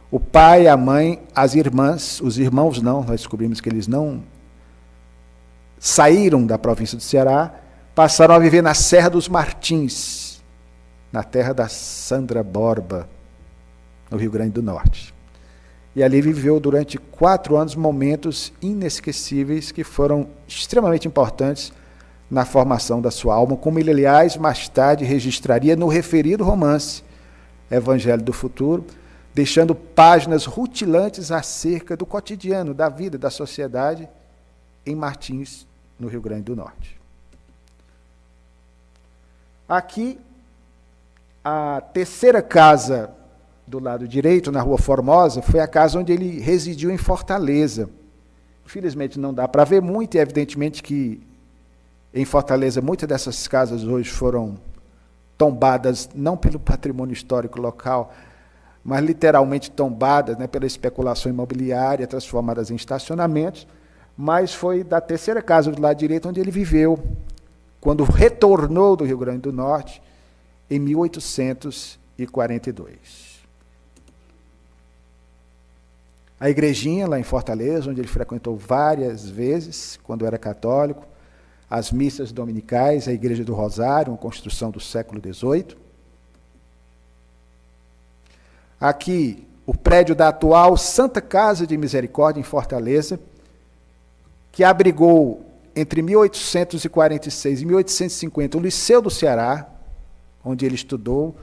o pai, a mãe, as irmãs, os irmãos não, nós descobrimos que eles não saíram da província do Ceará, passaram a viver na Serra dos Martins, na terra da Sandra Borba, no Rio Grande do Norte. E ali viveu durante 4 anos momentos inesquecíveis que foram extremamente importantes na formação da sua alma, como ele, aliás, mais tarde registraria no referido romance Evangelho do Futuro, deixando páginas rutilantes acerca do cotidiano, da vida, da sociedade em Martins, no Rio Grande do Norte. Aqui, a terceira casa do lado direito, na Rua Formosa, foi a casa onde ele residiu em Fortaleza. Infelizmente não dá para ver muito, e evidentemente que em Fortaleza muitas dessas casas hoje foram tombadas, não pelo patrimônio histórico local, mas literalmente tombadas, né, pela especulação imobiliária, transformadas em estacionamentos, mas foi da terceira casa do lado direito onde ele viveu, quando retornou do Rio Grande do Norte, em 1842. A igrejinha lá em Fortaleza, onde ele frequentou várias vezes, quando era católico, as missas dominicais, a Igreja do Rosário, uma construção do século XVIII. Aqui, o prédio da atual Santa Casa de Misericórdia, em Fortaleza, que abrigou, entre 1846 e 1850, o Liceu do Ceará, onde ele estudou,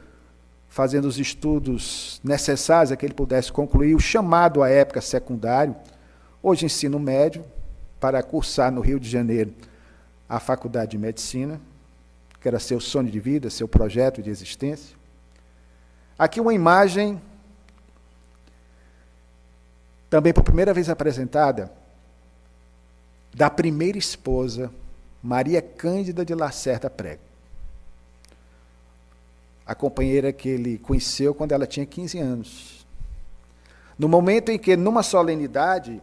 fazendo os estudos necessários a que ele pudesse concluir o chamado à época secundário, hoje ensino médio, para cursar no Rio de Janeiro a Faculdade de Medicina, que era seu sonho de vida, seu projeto de existência. Aqui uma imagem, também por primeira vez apresentada, da primeira esposa, Maria Cândida de Lacerda Prego. A companheira que ele conheceu quando ela tinha 15 anos. No momento em que, numa solenidade,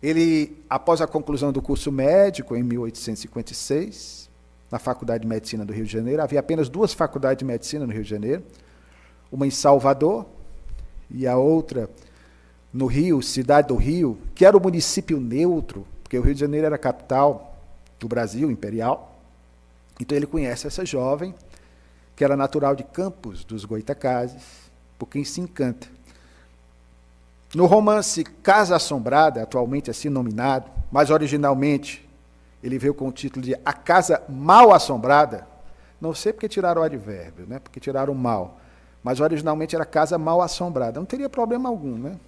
ele, após a conclusão do curso médico, em 1856, na Faculdade de Medicina do Rio de Janeiro, havia apenas 2 faculdades de medicina no Rio de Janeiro, uma em Salvador e a outra no Rio, Cidade do Rio, que era o município neutro, porque o Rio de Janeiro era a capital do Brasil imperial. Então ele conhece essa jovem, que era natural de Campos dos Goitacazes, por quem se encanta. No romance Casa Assombrada, atualmente assim nominado, mas originalmente ele veio com o título de A Casa Mal Assombrada. Não sei porque tiraram o advérbio, né? Porque tiraram o mal. Mas originalmente era Casa Mal Assombrada. Não teria problema algum, né?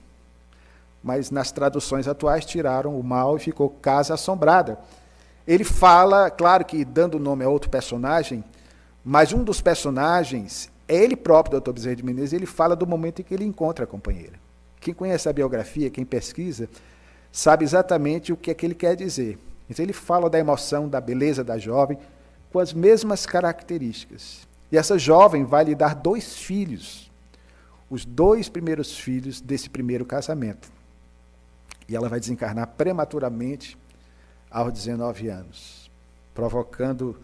Mas nas traduções atuais tiraram o mal e ficou Casa Assombrada. Ele fala, claro que dando nome a outro personagem, mas um dos personagens é ele próprio, Dr. Bezerra de Menezes, ele fala do momento em que ele encontra a companheira. Quem conhece a biografia, quem pesquisa, sabe exatamente o que é que ele quer dizer. Então ele fala da emoção, da beleza da jovem, com as mesmas características. E essa jovem vai lhe dar 2 filhos, os 2 primeiros filhos desse primeiro casamento. E ela vai desencarnar prematuramente aos 19 anos, provocando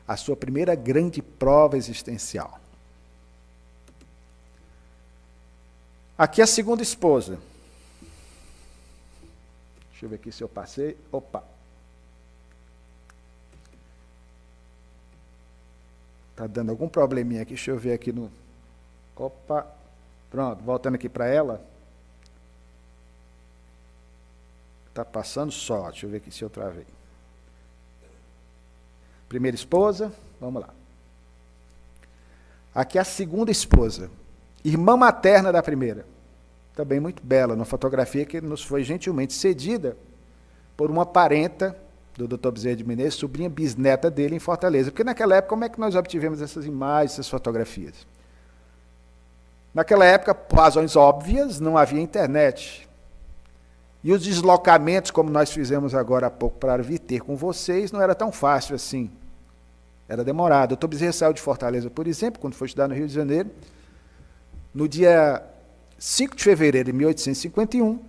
a sua primeira grande prova existencial. Aqui a segunda esposa. Deixa eu ver aqui se eu passei. Opa! Está dando algum probleminha aqui, deixa eu ver aqui no... Opa! Pronto, voltando aqui para ela. Está passando só, deixa eu ver aqui se eu travei. Primeira esposa, vamos lá. Aqui a segunda esposa, irmã materna da primeira. Também muito bela, numa fotografia que nos foi gentilmente cedida por uma parenta do Dr. Bezerra de Menezes, sobrinha bisneta dele em Fortaleza. Porque naquela época, como é que nós obtivemos essas imagens, essas fotografias? Naquela época, por razões óbvias, não havia internet. E os deslocamentos, como nós fizemos agora há pouco para vir ter com vocês, não era tão fácil assim. Era demorado. O Dr. Bezerra saiu de Fortaleza, por exemplo, quando foi estudar no Rio de Janeiro, no dia 5 de fevereiro de 1851,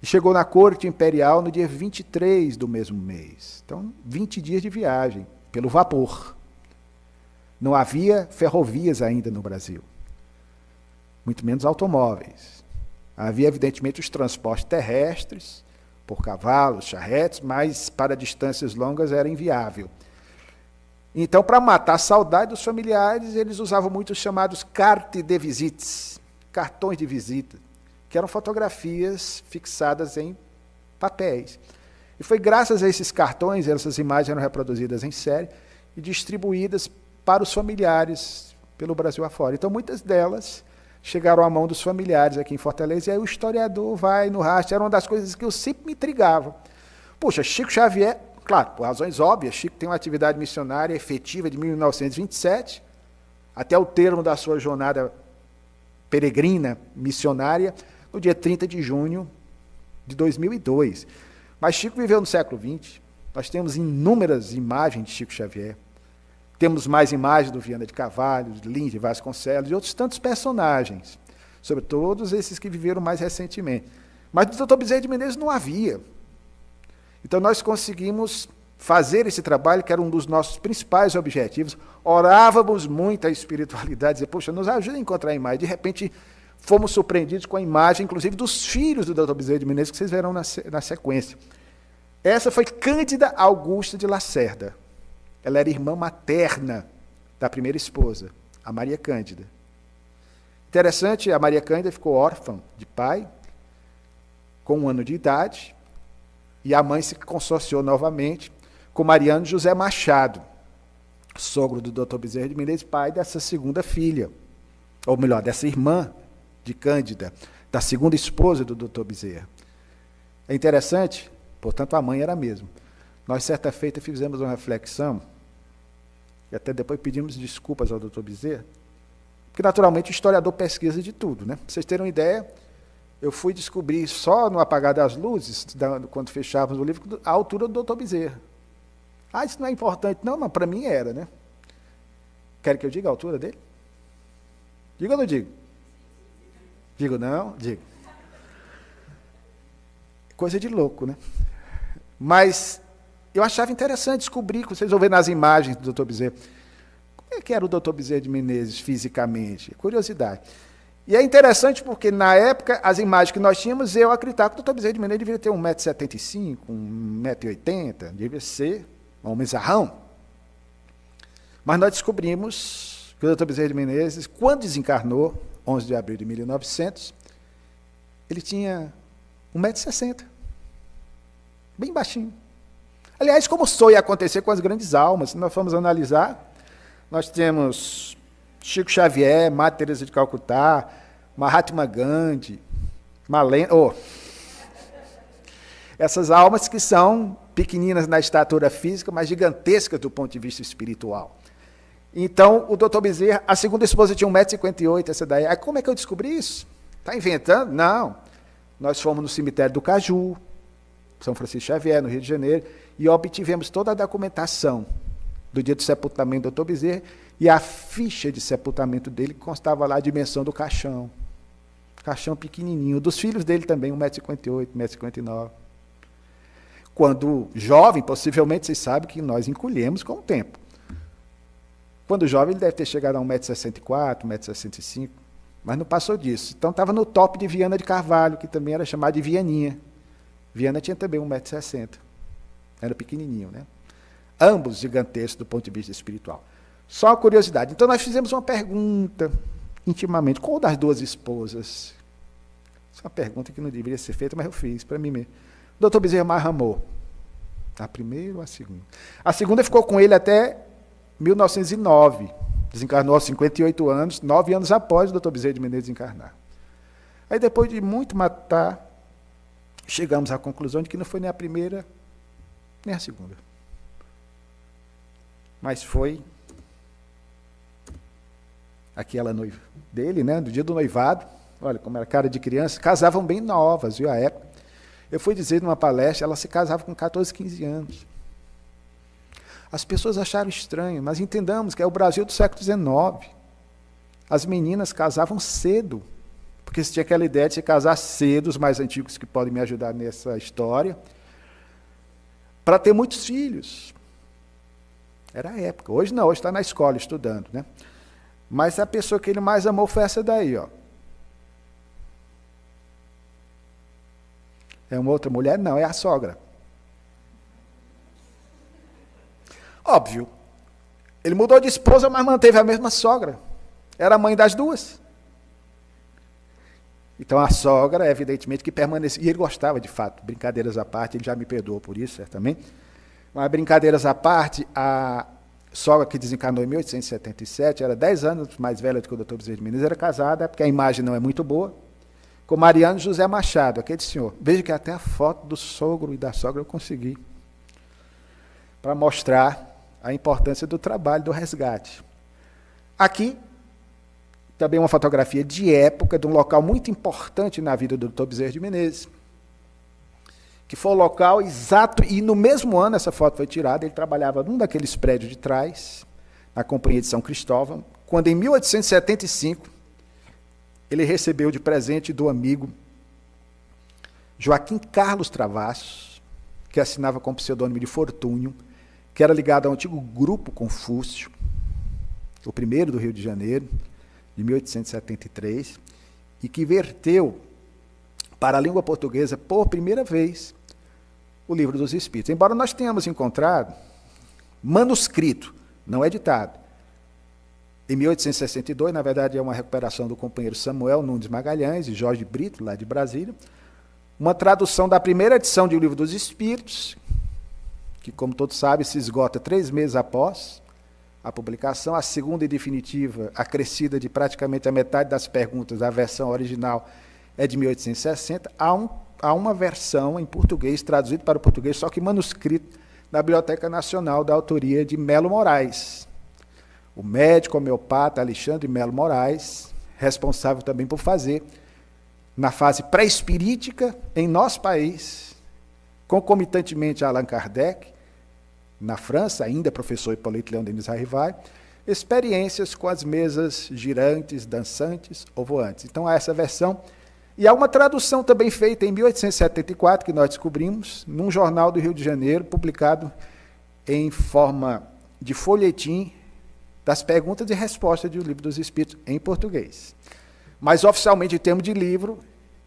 e chegou na corte imperial no dia 23 do mesmo mês. Então, 20 dias de viagem, pelo vapor. Não havia ferrovias ainda no Brasil, muito menos automóveis. Havia, evidentemente, os transportes terrestres, por cavalos, charretes, mas para distâncias longas era inviável. Então, para matar a saudade dos familiares, eles usavam muito os chamados cartes de visites, cartões de visita, que eram fotografias fixadas em papéis. E foi graças a esses cartões, essas imagens eram reproduzidas em série e distribuídas para os familiares pelo Brasil afora. Então, muitas delas chegaram à mão dos familiares aqui em Fortaleza, e aí o historiador vai no rastro. Era uma das coisas que eu sempre me intrigava. Puxa, Chico Xavier, claro, por razões óbvias, Chico tem uma atividade missionária efetiva de 1927 até o termo da sua jornada peregrina missionária, no dia 30 de junho de 2002. Mas Chico viveu no século XX, nós temos inúmeras imagens de Chico Xavier, temos mais imagens do Viana de Carvalho, de Lins de Vasconcelos e outros tantos personagens, sobre todos esses que viveram mais recentemente. Mas do Dr. Bezerra de Menezes não havia. Então nós conseguimos fazer esse trabalho, que era um dos nossos principais objetivos. Orávamos muito a espiritualidade, dizer, poxa, nos ajuda a encontrar a imagem. De repente, fomos surpreendidos com a imagem, inclusive, dos filhos do Dr. Bezerra de Menezes, que vocês verão na sequência. Essa foi Cândida Augusta de Lacerda. Ela era irmã materna da primeira esposa, a Maria Cândida. Interessante, a Maria Cândida ficou órfã de pai, com 1 ano de idade, e a mãe se consorciou novamente com Mariano José Machado, sogro do Dr. Bezerra de Menezes, pai dessa segunda filha, ou melhor, dessa irmã de Cândida, da segunda esposa do Dr. Bezerra. É interessante, portanto, a mãe era a mesma. Nós, certa feita, fizemos uma reflexão, e até depois pedimos desculpas ao Dr. Bezerra, porque, naturalmente, o historiador pesquisa de tudo, né? Para vocês terem uma ideia, eu fui descobrir só no apagar das luzes, quando fechávamos o livro, a altura do Dr. Bezerra. Ah, isso não é importante. Não, mas para mim era, né? Querem que eu diga a altura dele? Diga ou não digo? Digo não? Digo. Coisa de louco, né? Mas eu achava interessante descobrir, vocês vão ver nas imagens do Dr. Bezerra, como é que era o Dr. Bezerra de Menezes fisicamente? Curiosidade. E é interessante porque, na época, as imagens que nós tínhamos, eu acreditava que o Dr. Bezerra de Menezes devia ter 1,75 m, 1,80 m, devia ser um homenzarrão. Mas nós descobrimos que o Dr. Bezerra de Menezes, quando desencarnou, 11 de abril de 1900, ele tinha 1,60 m, bem baixinho. Aliás, como soe acontecer com as grandes almas, se nós formos analisar, nós temos Chico Xavier, Madre Teresa de Calcutá, Mahatma Gandhi, essas almas que são pequeninas na estatura física, mas gigantescas do ponto de vista espiritual. Então, o doutor Bezerra, a segunda esposa tinha 1,58 m, essa daí. Aí, como é que eu descobri isso? Está inventando? Não. Nós fomos no cemitério do Caju, São Francisco Xavier, no Rio de Janeiro, e obtivemos toda a documentação do dia do sepultamento do doutor Bezerra e a ficha de sepultamento dele, que constava lá a dimensão do caixão. Caixão pequenininho. Dos filhos dele também, 1,58 m, 1,59 m. Quando jovem, possivelmente, vocês sabem que nós encolhemos com o tempo. Quando jovem, ele deve ter chegado a 1,64 m, 1,65 m, mas não passou disso. Então, estava no top de Viana de Carvalho, que também era chamado de Vianinha. Viana tinha também 1,60 m. Era pequenininho, né? Ambos gigantescos do ponto de vista espiritual. Só uma curiosidade. Então, nós fizemos uma pergunta, intimamente, qual das duas esposas? Isso é uma pergunta que não deveria ser feita, mas eu fiz para mim mesmo. O doutor Bezerra mais amou? A primeira ou a segunda? A segunda ficou com ele até 1909. Desencarnou aos 58 anos, 9 anos após o doutor Bezerra de Menezes encarnar. Aí, depois de muito matar, chegamos à conclusão de que não foi nem a primeira, nem a segunda. Mas foi aquela noiva dele, né, do dia do noivado. Olha, como era cara de criança, casavam bem novas, viu, a época. Eu fui dizer numa palestra, ela se casava com 14, 15 anos. As pessoas acharam estranho, mas entendamos que é o Brasil do século XIX. As meninas casavam cedo, porque se tinha aquela ideia de se casar cedo, os mais antigos que podem me ajudar nessa história, para ter muitos filhos. Era a época. Hoje não, hoje está na escola estudando, né? Mas a pessoa que ele mais amou foi essa daí, ó. É uma outra mulher? Não, é a sogra. Óbvio. Ele mudou de esposa, mas manteve a mesma sogra. Era a mãe das duas. Então a sogra, evidentemente, que permanecia. E ele gostava, de fato, brincadeiras à parte, ele já me perdoou por isso, certamente. Mas brincadeiras à parte, a sogra que desencarnou em 1877, era 10 anos mais velha do que o doutor Bezerra de Menezes, era casada, porque a imagem não é muito boa, com Mariano José Machado, aquele senhor. Veja que até a foto do sogro e da sogra eu consegui, para mostrar a importância do trabalho, do resgate. Aqui, também uma fotografia de época, de um local muito importante na vida do doutor Bezerra de Menezes, que foi o local exato, e no mesmo ano essa foto foi tirada, ele trabalhava num daqueles prédios de trás, na Companhia de São Cristóvão, quando em 1875, ele recebeu de presente do amigo Joaquim Carlos Travassos, que assinava com o pseudônimo de Fortúnio, que era ligado ao antigo Grupo Confúcio, o primeiro do Rio de Janeiro, de 1873, e que verteu para a língua portuguesa, por primeira vez, o Livro dos Espíritos. Embora nós tenhamos encontrado manuscrito, não editado, em 1862, na verdade é uma recuperação do companheiro Samuel Nunes Magalhães e Jorge Brito, lá de Brasília, uma tradução da primeira edição de O Livro dos Espíritos, que, como todos sabem, se esgota 3 meses após a publicação, a segunda e definitiva, acrescida de praticamente a metade das perguntas da versão original, é de 1860, há uma versão em português, traduzida para o português, só que manuscrito, na Biblioteca Nacional, da autoria de Melo Moraes. O médico homeopata Alexandre Melo Moraes, responsável também por fazer, na fase pré-espirítica, em nosso país, concomitantemente a Allan Kardec, na França, ainda professor Hipólito Leão Denis Arrivai, experiências com as mesas girantes, dançantes ou voantes. Então, há essa versão. E há uma tradução também feita em 1874, que nós descobrimos, num jornal do Rio de Janeiro, publicado em forma de folhetim, das perguntas e respostas do Livro dos Espíritos em português. Mas, oficialmente, em termos de livro,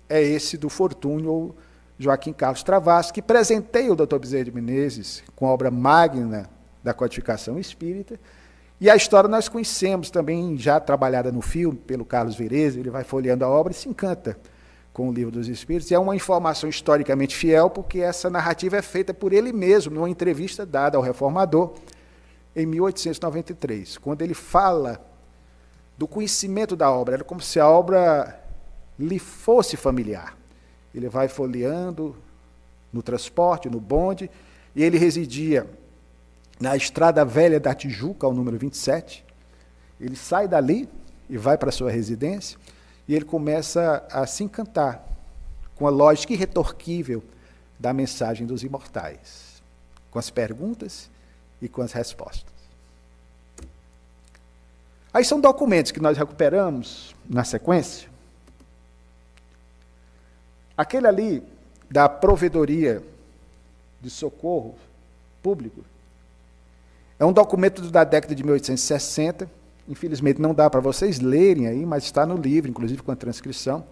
é esse do Fortúnio, ou Joaquim Carlos Travassos, que presenteia o doutor Bezerra de Menezes com a obra magna da codificação espírita. E a história nós conhecemos também, já trabalhada no filme, pelo Carlos Vereza, ele vai folheando a obra e se encanta com o Livro dos Espíritos, e é uma informação historicamente fiel, porque essa narrativa é feita por ele mesmo, numa entrevista dada ao Reformador, em 1893, quando ele fala do conhecimento da obra. Era como se a obra lhe fosse familiar. Ele vai folheando no transporte, no bonde, e ele residia na Estrada Velha da Tijuca, ao número 27. Ele sai dali e vai para a sua residência, e ele começa a se encantar com a lógica irretorquível da mensagem dos imortais, com as perguntas e com as respostas. Aí são documentos que nós recuperamos na sequência. Aquele ali da Provedoria de Socorro Público é um documento da década de 1860. Infelizmente não dá para vocês lerem aí, mas está no livro, inclusive com a transcrição.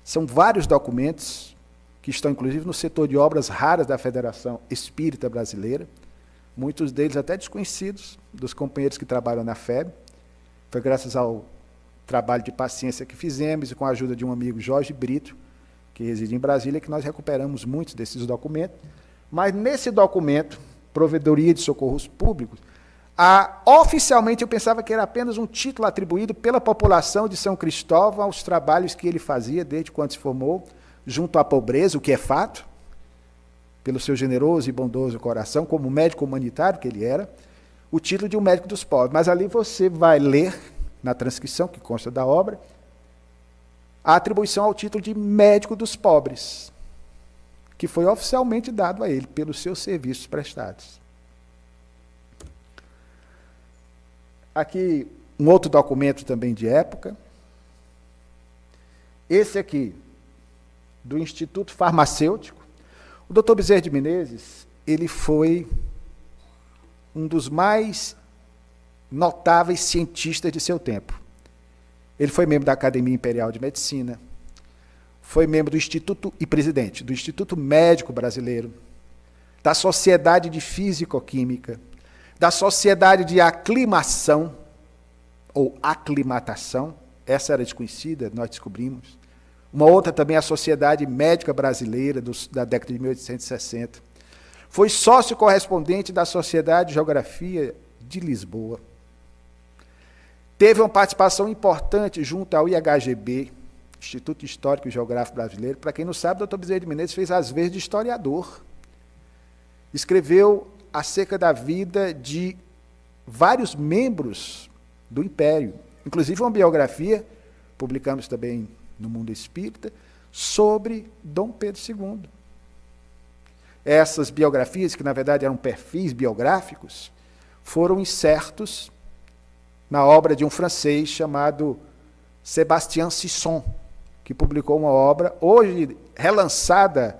São vários documentos que estão, inclusive, no setor de obras raras da Federação Espírita Brasileira, muitos deles até desconhecidos dos companheiros que trabalham na FEB. Foi graças ao trabalho de paciência que fizemos e com a ajuda de um amigo, Jorge Brito, que reside em Brasília, que nós recuperamos muitos desses documentos. Mas nesse documento, Provedoria de Socorros Públicos, oficialmente eu pensava que era apenas um título atribuído pela população de São Cristóvão aos trabalhos que ele fazia desde quando se formou, junto à pobreza, o que é fato, pelo seu generoso e bondoso coração, como médico humanitário que ele era, o título de um médico dos pobres. Mas ali você vai ler, na transcrição que consta da obra, a atribuição ao título de médico dos pobres, que foi oficialmente dado a ele pelos seus serviços prestados. Aqui, um outro documento também de época. Esse aqui, do Instituto Farmacêutico. O Dr. Bezerra de Menezes, ele foi um dos mais notáveis cientistas de seu tempo. Ele foi membro da Academia Imperial de Medicina, foi membro do Instituto e presidente do Instituto Médico Brasileiro, da Sociedade de Físico-Química, da Sociedade de Aclimação, ou Aclimatação, essa era desconhecida, nós descobrimos. Uma outra também, a Sociedade Médica Brasileira, da década de 1860. Foi sócio correspondente da Sociedade de Geografia de Lisboa. Teve uma participação importante junto ao IHGB, Instituto Histórico e Geográfico Brasileiro. Para quem não sabe, o Dr. Bezerra de Menezes fez as vezes de historiador. Escreveu acerca da vida de vários membros do Império, inclusive uma biografia, publicamos também no Mundo Espírita, sobre Dom Pedro II. Essas biografias, que na verdade eram perfis biográficos, foram insertos na obra de um francês chamado Sébastien Sisson, que publicou uma obra, hoje relançada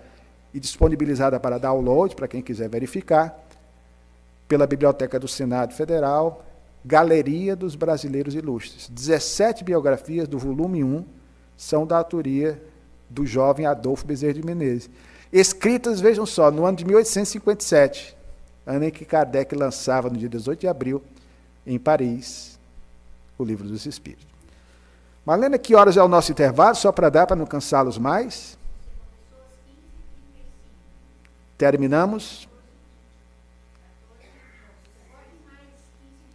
e disponibilizada para download, para quem quiser verificar, pela Biblioteca do Senado Federal, Galeria dos Brasileiros Ilustres. 17 biografias do volume 1 são da autoria do jovem Adolfo Bezerra de Menezes. Escritas, vejam só, no ano de 1857, ano em que Kardec lançava, no dia 18 de abril, em Paris, o Livro dos Espíritos. Marlena, que horas é o nosso intervalo? Só para dar, para não cansá-los mais. Terminamos.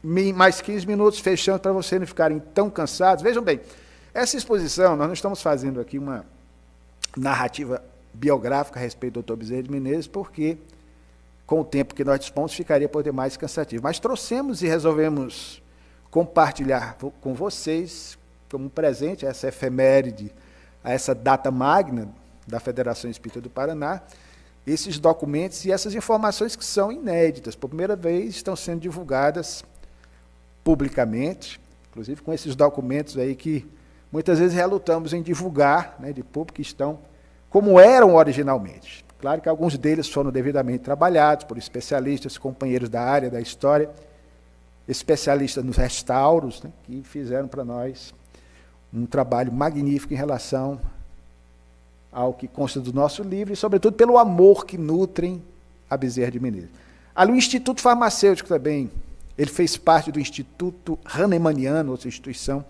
Mais 15 minutos, fechando, para vocês não ficarem tão cansados. Vejam bem, essa exposição, nós não estamos fazendo aqui uma narrativa biográfica a respeito do Dr. Bezerra de Menezes, porque, com o tempo que nós dispomos, ficaria por demais cansativo. Mas trouxemos e resolvemos compartilhar com vocês, como um presente a essa efeméride, a essa data magna da Federação Espírita do Paraná, esses documentos e essas informações que são inéditas. Por primeira vez, estão sendo divulgadas publicamente, inclusive com esses documentos aí que muitas vezes relutamos em divulgar, né, de público, que estão como eram originalmente. Claro que alguns deles foram devidamente trabalhados por especialistas, companheiros da área, da história, especialistas nos restauros, né, que fizeram para nós um trabalho magnífico em relação ao que consta do nosso livro e, sobretudo, pelo amor que nutrem a Bezerra de Menezes. Ali o Instituto Farmacêutico também, ele fez parte do Instituto Hahnemanniano, outra instituição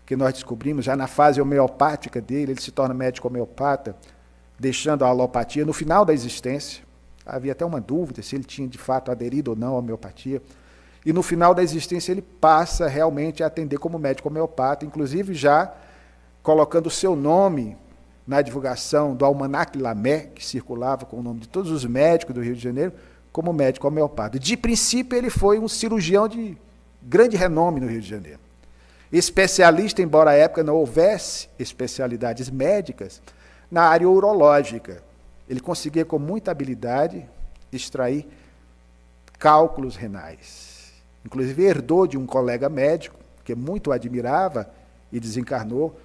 porque nós descobrimos, já na fase homeopática dele, ele se torna médico homeopata, deixando a alopatia no final da existência. Havia até uma dúvida se ele tinha de fato aderido ou não à homeopatia. E no final da existência ele passa realmente a atender como médico homeopata, inclusive já colocando o seu nome na divulgação do Almanac Lamé, que circulava com o nome de todos os médicos do Rio de Janeiro, como médico homeopata. De princípio, ele foi um cirurgião de grande renome no Rio de Janeiro. Especialista, embora à época não houvesse especialidades médicas, na área urológica. Ele conseguia, com muita habilidade, extrair cálculos renais. Inclusive, herdou de um colega médico, que muito o admirava e desencarnou,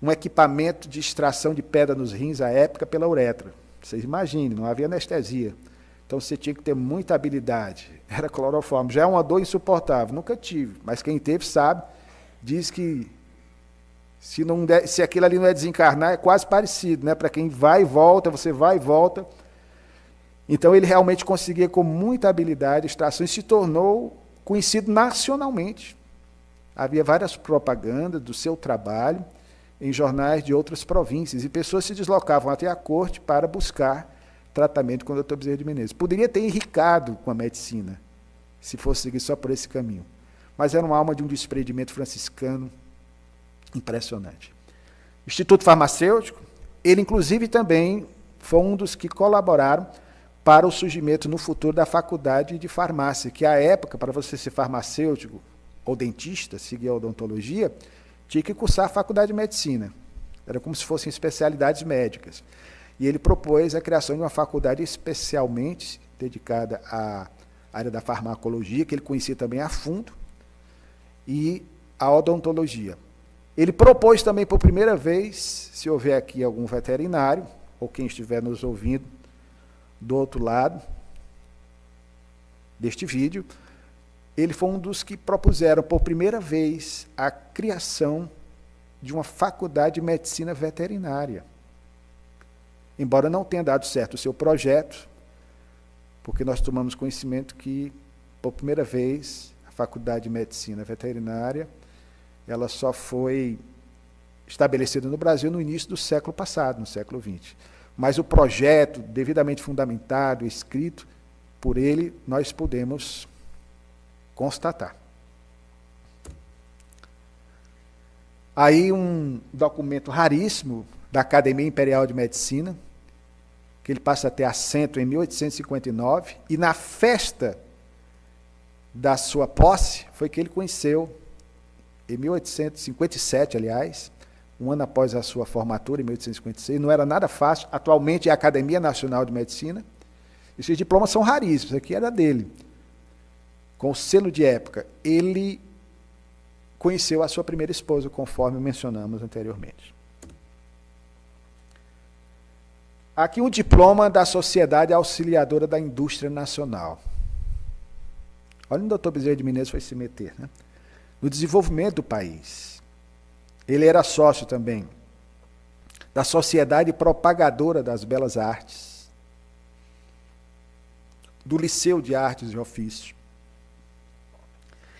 um equipamento de extração de pedra nos rins à época pela uretra. Vocês imaginem, não havia anestesia. Então você tinha que ter muita habilidade. Era cloroformo. Já é uma dor insuportável. Nunca tive, mas quem teve sabe. Diz que se aquilo ali não é desencarnar, é quase parecido, né? Para quem vai e volta, você vai e volta. Então ele realmente conseguia com muita habilidade extração e se tornou conhecido nacionalmente. Havia várias propagandas do seu trabalho em jornais de outras províncias, e pessoas se deslocavam até a corte para buscar tratamento com o Dr. Bezerra de Menezes. Poderia ter enricado com a medicina, se fosse seguir só por esse caminho. Mas era uma alma de um desprendimento franciscano impressionante. Instituto Farmacêutico, ele inclusive também foi um dos que colaboraram para o surgimento no futuro da faculdade de farmácia, que à época, para você ser farmacêutico ou dentista, seguir a odontologia, tinha que cursar a faculdade de medicina. Era como se fossem especialidades médicas. E ele propôs a criação de uma faculdade especialmente dedicada à área da farmacologia, que ele conhecia também a fundo, e a odontologia. Ele propôs também por primeira vez, se houver aqui algum veterinário, ou quem estiver nos ouvindo do outro lado deste vídeo, ele foi um dos que propuseram por primeira vez a criação de uma faculdade de medicina veterinária. Embora não tenha dado certo o seu projeto, porque nós tomamos conhecimento que, por primeira vez, a faculdade de medicina veterinária, ela só foi estabelecida no Brasil no início do século passado, no século XX. Mas o projeto, devidamente fundamentado, escrito por ele, nós podemos constatar. Aí um documento raríssimo da Academia Imperial de Medicina, que ele passa a ter assento em 1859, e na festa da sua posse foi que ele conheceu, em 1857, aliás, um ano após a sua formatura, em 1856, não era nada fácil, atualmente é a Academia Nacional de Medicina, esses diplomas são raríssimos, aqui era dele. Com o selo de época, ele conheceu a sua primeira esposa, conforme mencionamos anteriormente. Aqui um diploma da Sociedade Auxiliadora da Indústria Nacional. Olha onde o Dr. Bezerra de Menezes foi se meter, né? No desenvolvimento do país. Ele era sócio também da Sociedade Propagadora das Belas Artes, do Liceu de Artes e Ofícios,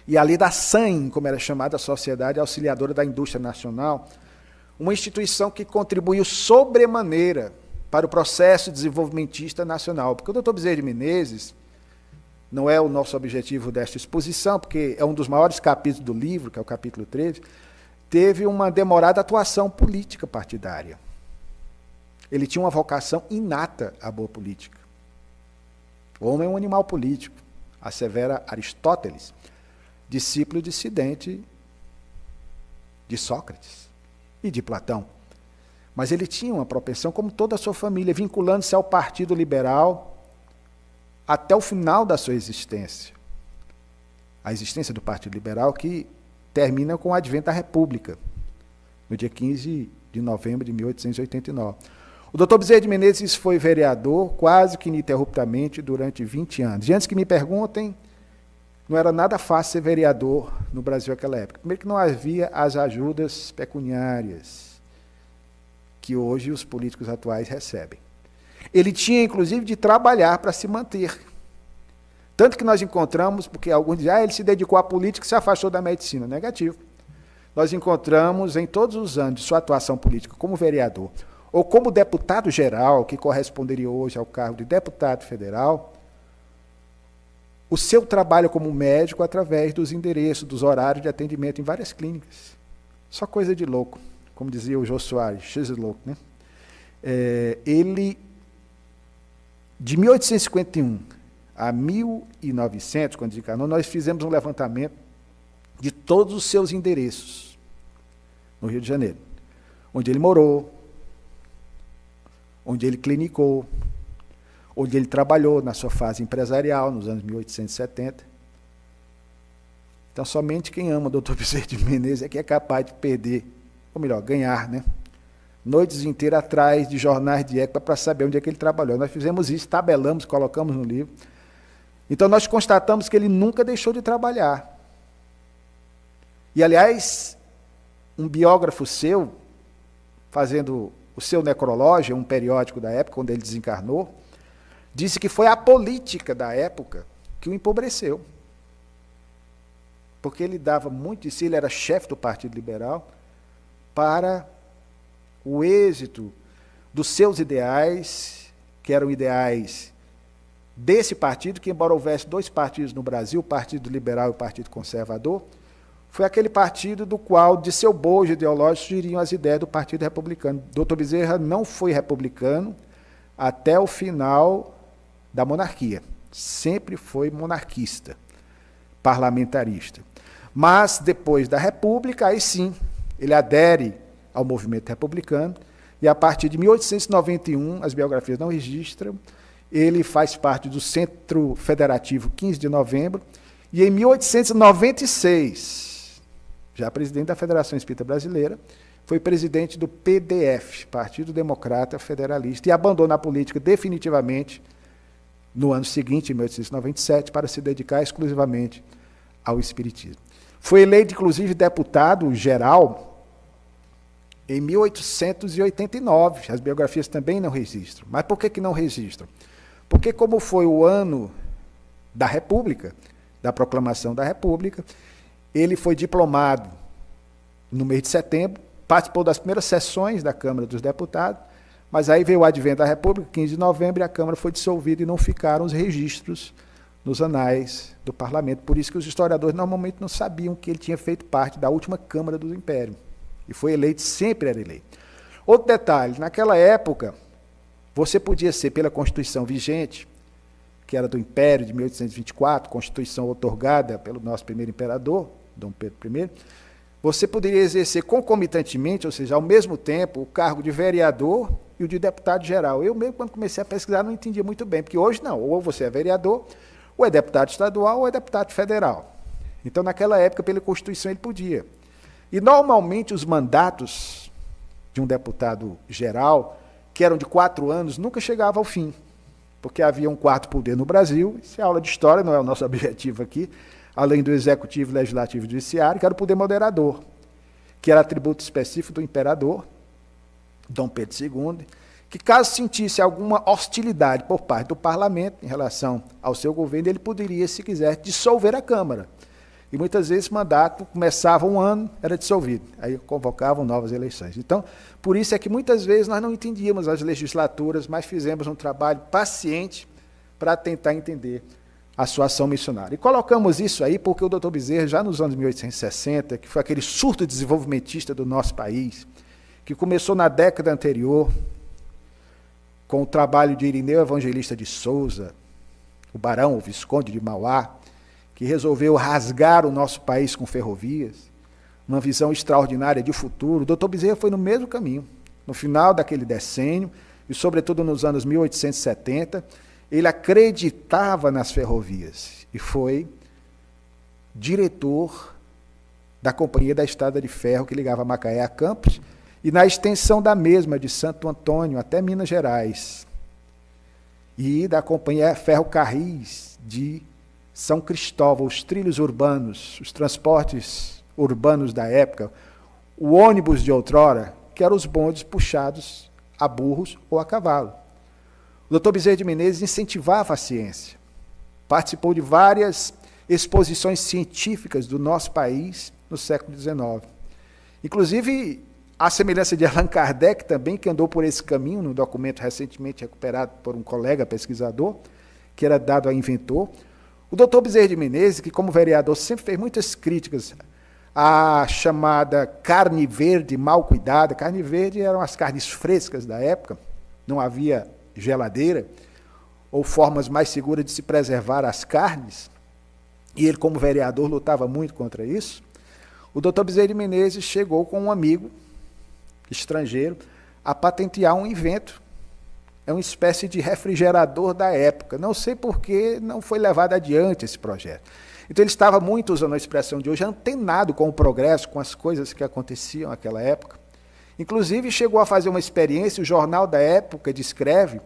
e ali da SAIN, como era chamada, a Sociedade Auxiliadora da Indústria Nacional, uma instituição que contribuiu sobremaneira para o processo desenvolvimentista nacional. Porque o Dr. Bezerra de Menezes, não é o nosso objetivo desta exposição, porque é um dos maiores capítulos do livro, que é o capítulo 13, teve uma demorada atuação política partidária. Ele tinha uma vocação inata à boa política. O homem é um animal político, assevera Aristóteles, discípulo dissidente de Sócrates e de Platão. Mas ele tinha uma propensão, como toda a sua família, vinculando-se ao Partido Liberal até o final da sua existência. A existência do Partido Liberal, que termina com o advento da República, no dia 15 de novembro de 1889. O doutor Bezerra de Menezes foi vereador quase que ininterruptamente durante 20 anos. E antes que me perguntem, não era nada fácil ser vereador no Brasil naquela época. Primeiro que não havia as ajudas pecuniárias que hoje os políticos atuais recebem. Ele tinha, inclusive, de trabalhar para se manter. Tanto que nós encontramos, porque alguns dizem, ele se dedicou à política e se afastou da medicina. Negativo. nós encontramos em todos os anos de sua atuação política como vereador ou como deputado geral, que corresponderia hoje ao cargo de deputado federal, o seu trabalho como médico através dos endereços, dos horários de atendimento em várias clínicas. Só coisa de louco, como dizia o Jô Soares, x louco, né? Ele, de 1851 a 1900, quando desencarnou, nós fizemos um levantamento de todos os seus endereços no Rio de Janeiro, onde ele morou, onde ele clinicou, onde ele trabalhou na sua fase empresarial, nos anos 1870. Então, somente quem ama o Dr. Bezerra de Menezes é que é capaz de perder, ou melhor, ganhar, né? Noites inteiras atrás de jornais de época para saber onde é que ele trabalhou. Nós fizemos isso, tabelamos, colocamos no livro. Então, nós constatamos que ele nunca deixou de trabalhar. E, aliás, um biógrafo seu, fazendo o seu necrológio, um periódico da época, quando ele desencarnou, disse que foi a política da época que o empobreceu. Porque ele dava muito de si, ele era chefe do Partido Liberal, para o êxito dos seus ideais, que eram ideais desse partido, que embora houvesse dois partidos no Brasil, o Partido Liberal e o Partido Conservador, foi aquele partido do qual, de seu bojo ideológico, surgiriam as ideias do Partido Republicano. Dr. Bezerra não foi republicano até o final da monarquia. Sempre foi monarquista, parlamentarista. Mas, depois da República, aí sim, ele adere ao movimento republicano, e a partir de 1891, as biografias não registram, ele faz parte do Centro Federativo 15 de Novembro, e em 1896, já presidente da Federação Espírita Brasileira, foi presidente do PDF, Partido Democrata Federalista, e abandona a política definitivamente no ano seguinte, em 1897, para se dedicar exclusivamente ao espiritismo. Foi eleito, inclusive, deputado geral em 1889. As biografias também não registram. Mas por que não registram? Porque, como foi o ano da República, da proclamação da República, ele foi diplomado no mês de setembro, participou das primeiras sessões da Câmara dos Deputados, mas aí veio o advento da República, 15 de novembro, e a Câmara foi dissolvida e não ficaram os registros nos anais do Parlamento. Por isso que os historiadores normalmente não sabiam que ele tinha feito parte da última Câmara do Império. E foi eleito, sempre era eleito. Outro detalhe, naquela época, você podia ser, pela Constituição vigente, que era do Império de 1824, Constituição outorgada pelo nosso primeiro imperador, Dom Pedro I, você poderia exercer concomitantemente, ou seja, ao mesmo tempo, o cargo de vereador e o de deputado geral. Eu mesmo, quando comecei a pesquisar, não entendia muito bem, porque hoje não, ou você é vereador, ou é deputado estadual, ou é deputado federal. Então, naquela época, pela Constituição, ele podia. E, normalmente, os mandatos de um deputado geral, que eram de 4 anos, nunca chegavam ao fim, porque havia um quarto poder no Brasil. Isso é aula de história, não é o nosso objetivo aqui, além do executivo, legislativo e judiciário, que era o poder moderador, que era atributo específico do imperador, Dom Pedro II, que caso sentisse alguma hostilidade por parte do parlamento em relação ao seu governo, ele poderia, se quiser, dissolver a Câmara. E muitas vezes o mandato começava um ano, era dissolvido. Aí convocavam novas eleições. Então, por isso é que muitas vezes nós não entendíamos as legislaturas, mas fizemos um trabalho paciente para tentar entender a sua ação missionária. E colocamos isso aí porque o Dr. Bezerra, já nos anos 1860, que foi aquele surto desenvolvimentista do nosso país, que começou na década anterior, com o trabalho de Irineu Evangelista de Souza, o barão, o visconde de Mauá, que resolveu rasgar o nosso país com ferrovias, uma visão extraordinária de futuro. O Dr. Bezerra foi no mesmo caminho. No final daquele decênio, e sobretudo nos anos 1870, ele acreditava nas ferrovias e foi diretor da Companhia da Estrada de Ferro, que ligava Macaé a Campos, e na extensão da mesma, de Santo Antônio até Minas Gerais, e da Companhia Ferrocarris de São Cristóvão, os trilhos urbanos, os transportes urbanos da época, o ônibus de outrora, que eram os bondes puxados a burros ou a cavalo. O Dr. Bezerra de Menezes incentivava a ciência, participou de várias exposições científicas do nosso país no século XIX. Inclusive, a semelhança de Allan Kardec também, que andou por esse caminho, num documento recentemente recuperado por um colega pesquisador, que era dado a inventor. O doutor Bezerra de Menezes, que como vereador sempre fez muitas críticas à chamada carne verde mal cuidada. Carne verde eram as carnes frescas da época, não havia geladeira, ou formas mais seguras de se preservar as carnes, e ele como vereador lutava muito contra isso. O doutor Bezerra de Menezes chegou com um amigo estrangeiro a patentear um invento. É uma espécie de refrigerador da época. Não sei por que não foi levado adiante esse projeto. Então ele estava muito, usando a expressão de hoje, antenado com o progresso, com as coisas que aconteciam naquela época. Inclusive chegou a fazer uma experiência, o jornal da época descreve,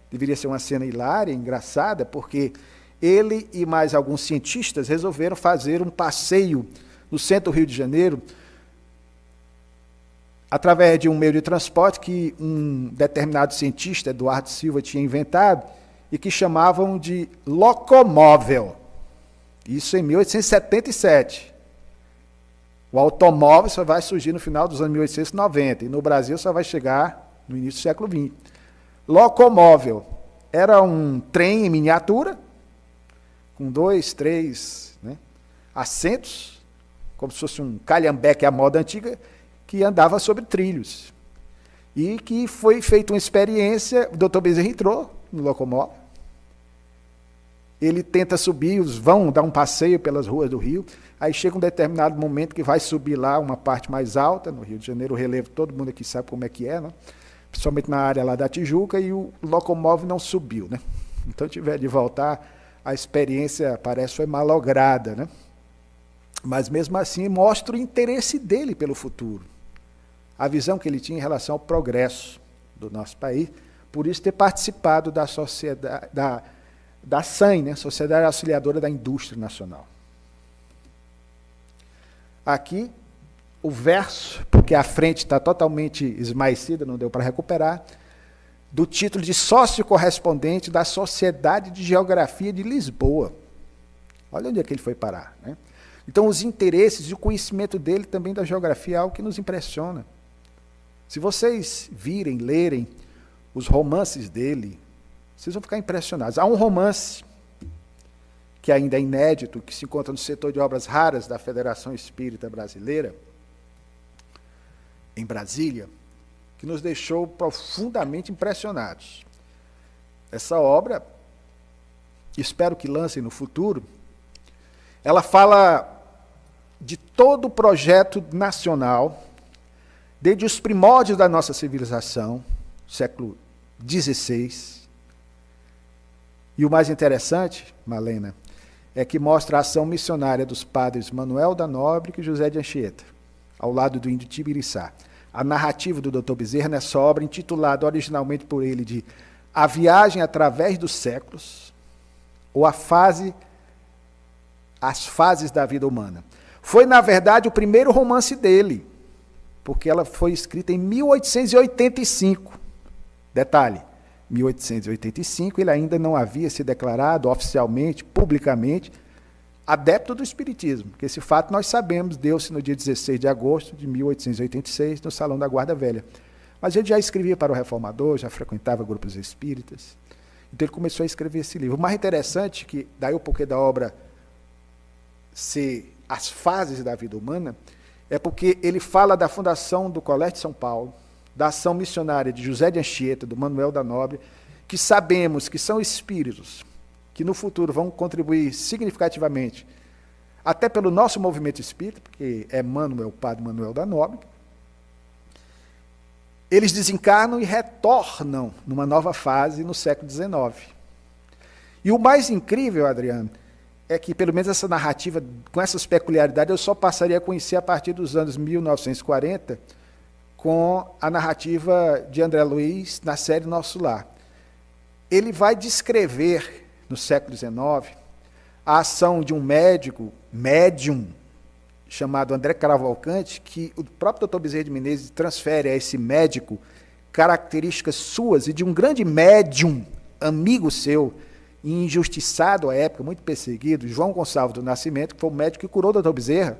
deveria ser uma cena hilária, engraçada, porque ele e mais alguns cientistas resolveram fazer um passeio no centro do Rio de Janeiro, através de um meio de transporte que um determinado cientista, Eduardo Silva, tinha inventado e que chamavam de locomóvel. Isso em 1877. O automóvel só vai surgir no final dos anos 1890 e no Brasil só vai chegar no início do século XX. Locomóvel era um trem em miniatura, com 2, 3 assentos, como se fosse um calhambeque à moda antiga, que andava sobre trilhos. E que foi feita uma experiência, o doutor Bezerra entrou no locomóvel, ele tenta subir, vão dar um passeio pelas ruas do Rio, aí chega um determinado momento que vai subir lá uma parte mais alta, no Rio de Janeiro, o relevo, todo mundo aqui sabe como é que é, né? Principalmente na área lá da Tijuca, e o locomóvel não subiu, né? Então, tiver de voltar, a experiência parece foi malograda, né? Mas mesmo assim mostra o interesse dele pelo futuro, a visão que ele tinha em relação ao progresso do nosso país, por isso ter participado da sociedade, da SAIN, né? Sociedade Auxiliadora da Indústria Nacional. Aqui, o verso, porque a frente está totalmente esmaecida, não deu para recuperar, do título de sócio correspondente da Sociedade de Geografia de Lisboa. Olha onde é que ele foi parar, né? Então, os interesses e o conhecimento dele também da geografia é algo que nos impressiona. Se vocês virem, lerem os romances dele, vocês vão ficar impressionados. Há um romance que ainda é inédito, que se encontra no setor de obras raras da Federação Espírita Brasileira, em Brasília, que nos deixou profundamente impressionados. Essa obra, espero que lancem no futuro, ela fala de todo o projeto nacional, desde os primórdios da nossa civilização, século XVI. E o mais interessante, Malena, é que mostra a ação missionária dos padres Manuel da Nóbrega e José de Anchieta, ao lado do índio Tibiriçá. A narrativa do Dr. Bezerra nessa obra, intitulada originalmente por ele de A Viagem através dos Séculos, ou as fases da vida humana. Foi, na verdade, o primeiro romance dele, porque ela foi escrita em 1885. Detalhe, 1885, ele ainda não havia se declarado oficialmente, publicamente, adepto do Espiritismo, porque esse fato nós sabemos, deu-se no dia 16 de agosto de 1886, no Salão da Guarda Velha. Mas ele já escrevia para o Reformador, já frequentava grupos espíritas, então ele começou a escrever esse livro. O mais interessante, que daí o porquê da obra ser as fases da vida humana, é porque ele fala da fundação do Colégio de São Paulo, da ação missionária de José de Anchieta, do Manuel da Nóbrega, que sabemos que são espíritos que no futuro vão contribuir significativamente, até pelo nosso movimento espírita, porque é Manuel, padre Manuel da Nóbrega. Eles desencarnam e retornam numa nova fase no século XIX. E o mais incrível, Adriano, é que, pelo menos essa narrativa, com essas peculiaridades, eu só passaria a conhecer a partir dos anos 1940, com a narrativa de André Luiz na série Nosso Lar. Ele vai descrever, no século XIX, a ação de um médium, chamado André Cavalcante, que o próprio Dr. Bezerra de Menezes transfere a esse médico características suas e de um grande médium, amigo seu, injustiçado à época, muito perseguido, João Gonçalves do Nascimento, que foi o médico que curou o Dr. Bezerra,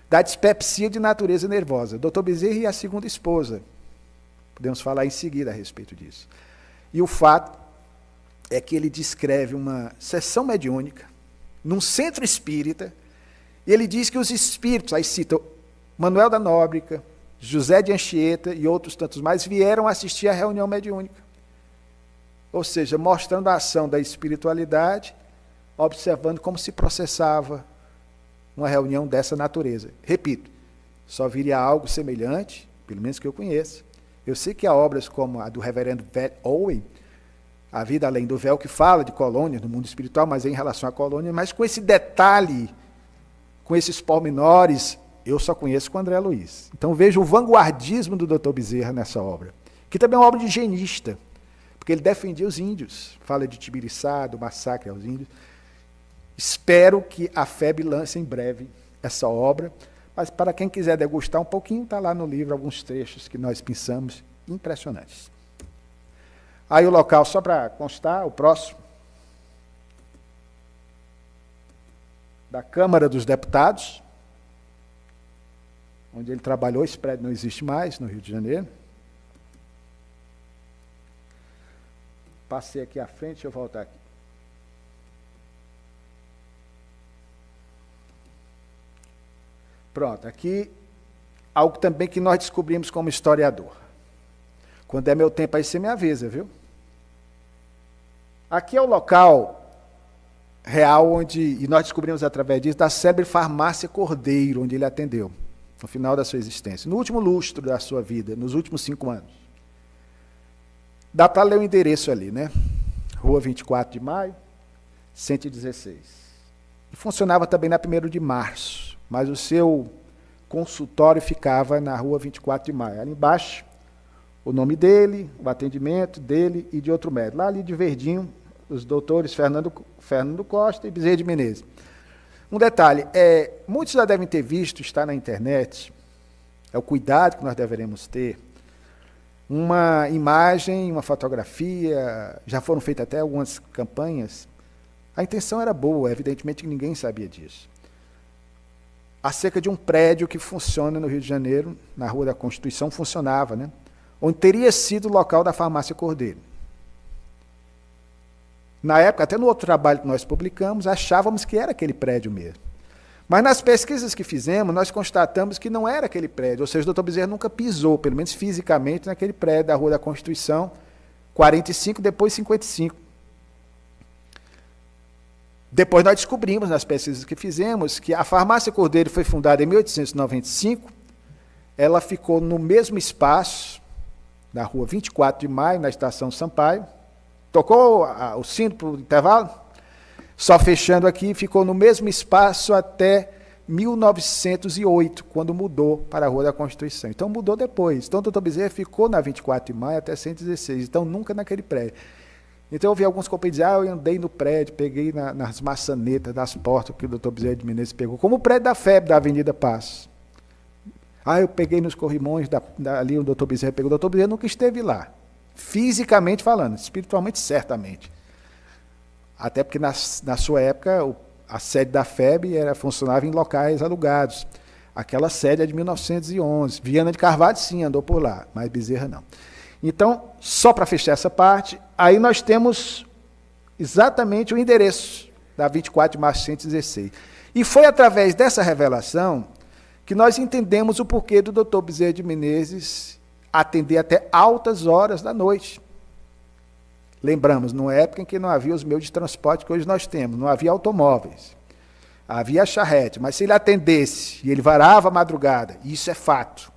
da dispepsia de natureza nervosa. Dr. Bezerra e a segunda esposa. Podemos falar em seguida a respeito disso. E o fato é que ele descreve uma sessão mediúnica num centro espírita, e ele diz que os espíritos, aí cita Manuel da Nóbrega, José de Anchieta e outros tantos mais, vieram assistir à reunião mediúnica. Ou seja, mostrando a ação da espiritualidade, observando como se processava uma reunião dessa natureza. Repito, só viria algo semelhante, pelo menos que eu conheça. Eu sei que há obras como a do reverendo Owen, A Vida Além do Véu, que fala de colônias no mundo espiritual, mas é em relação à colônia, mas com esse detalhe, com esses pormenores, eu só conheço com André Luiz. Então vejo o vanguardismo do Dr. Bezerra nessa obra, que também é uma obra de higienista, porque ele defendia os índios, fala de Tibiriçá, do massacre aos índios. Espero que a FEB lance em breve essa obra, mas para quem quiser degustar um pouquinho, está lá no livro alguns trechos que nós pensamos impressionantes. Aí o local, só para constar, o próximo, da Câmara dos Deputados, onde ele trabalhou, esse prédio não existe mais, no Rio de Janeiro. Passei aqui à frente, deixa eu voltar aqui. Pronto, aqui algo também que nós descobrimos como historiador. Quando é meu tempo aí, você me avisa, viu? Aqui é o local real onde, e nós descobrimos através disso, da célebre farmácia Cordeiro, onde ele atendeu, no final da sua existência, no último lustro da sua vida, nos últimos 5 anos. Dá para ler o endereço ali, né? Rua 24 de Maio, 116. E funcionava também na 1º de Março, mas o seu consultório ficava na Rua 24 de Maio. Ali embaixo, o nome dele, o atendimento dele e de outro médico. Lá ali de verdinho, os doutores Fernando Costa e Bezerra de Menezes. Um detalhe, muitos já devem ter visto, está na internet, é o cuidado que nós deveremos ter, uma imagem, uma fotografia, já foram feitas até algumas campanhas, a intenção era boa, evidentemente que ninguém sabia disso, acerca de um prédio que funciona no Rio de Janeiro, na Rua da Constituição, funcionava, né? Onde teria sido o local da farmácia Cordeiro. Na época, até no outro trabalho que nós publicamos, achávamos que era aquele prédio mesmo. Mas nas pesquisas que fizemos, nós constatamos que não era aquele prédio, ou seja, o Dr. Bezerra nunca pisou, pelo menos fisicamente, naquele prédio da Rua da Constituição, 45, depois 55. Depois nós descobrimos, nas pesquisas que fizemos, que a farmácia Cordeiro foi fundada em 1895, ela ficou no mesmo espaço, na Rua 24 de Maio, na Estação Sampaio. Tocou o sino para o intervalo? Só fechando aqui, ficou no mesmo espaço até 1908, quando mudou para a Rua da Constituição. Então mudou depois. Então o Dr. Bezerra ficou na 24 de Maio até 116, então nunca naquele prédio. Então eu vi alguns companheiros dizer, eu andei no prédio, peguei nas maçanetas das portas que o Dr. Bezerra de Menezes pegou, como o prédio da FEB, da Avenida Paz. Eu peguei nos corrimões, ali o Dr. Bezerra pegou. O Dr. Bezerra nunca esteve lá, fisicamente falando, espiritualmente certamente. Até porque na sua época a sede da FEB funcionava em locais alugados. Aquela sede é de 1911. Viana de Carvalho sim, andou por lá, mas Bezerra não. Então, só para fechar essa parte, aí nós temos exatamente o endereço da 24 de março de 116. E foi através dessa revelação que nós entendemos o porquê do Dr. Bezerra de Menezes atender até altas horas da noite. Lembramos, numa época em que não havia os meios de transporte que hoje nós temos, não havia automóveis, havia charrete, mas se ele atendesse e ele varava a madrugada, isso é fato,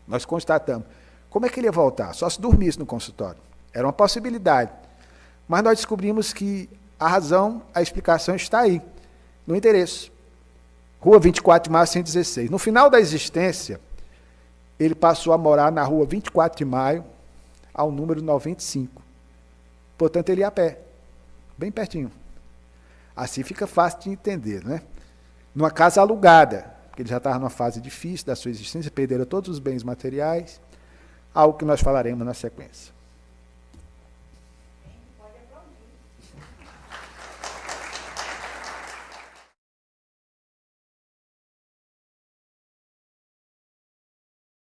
nós constatamos, como é que ele ia voltar? Só se dormisse no consultório. Era uma possibilidade. Mas nós descobrimos que a razão, a explicação está aí, no endereço. Rua 24 de Maio, 116. No final da existência, ele passou a morar na Rua 24 de Maio, ao número 95. Portanto, ele ia a pé, bem pertinho. Assim fica fácil de entender, né? Numa casa alugada, porque ele já estava numa fase difícil da sua existência, perderam todos os bens materiais, algo que nós falaremos na sequência.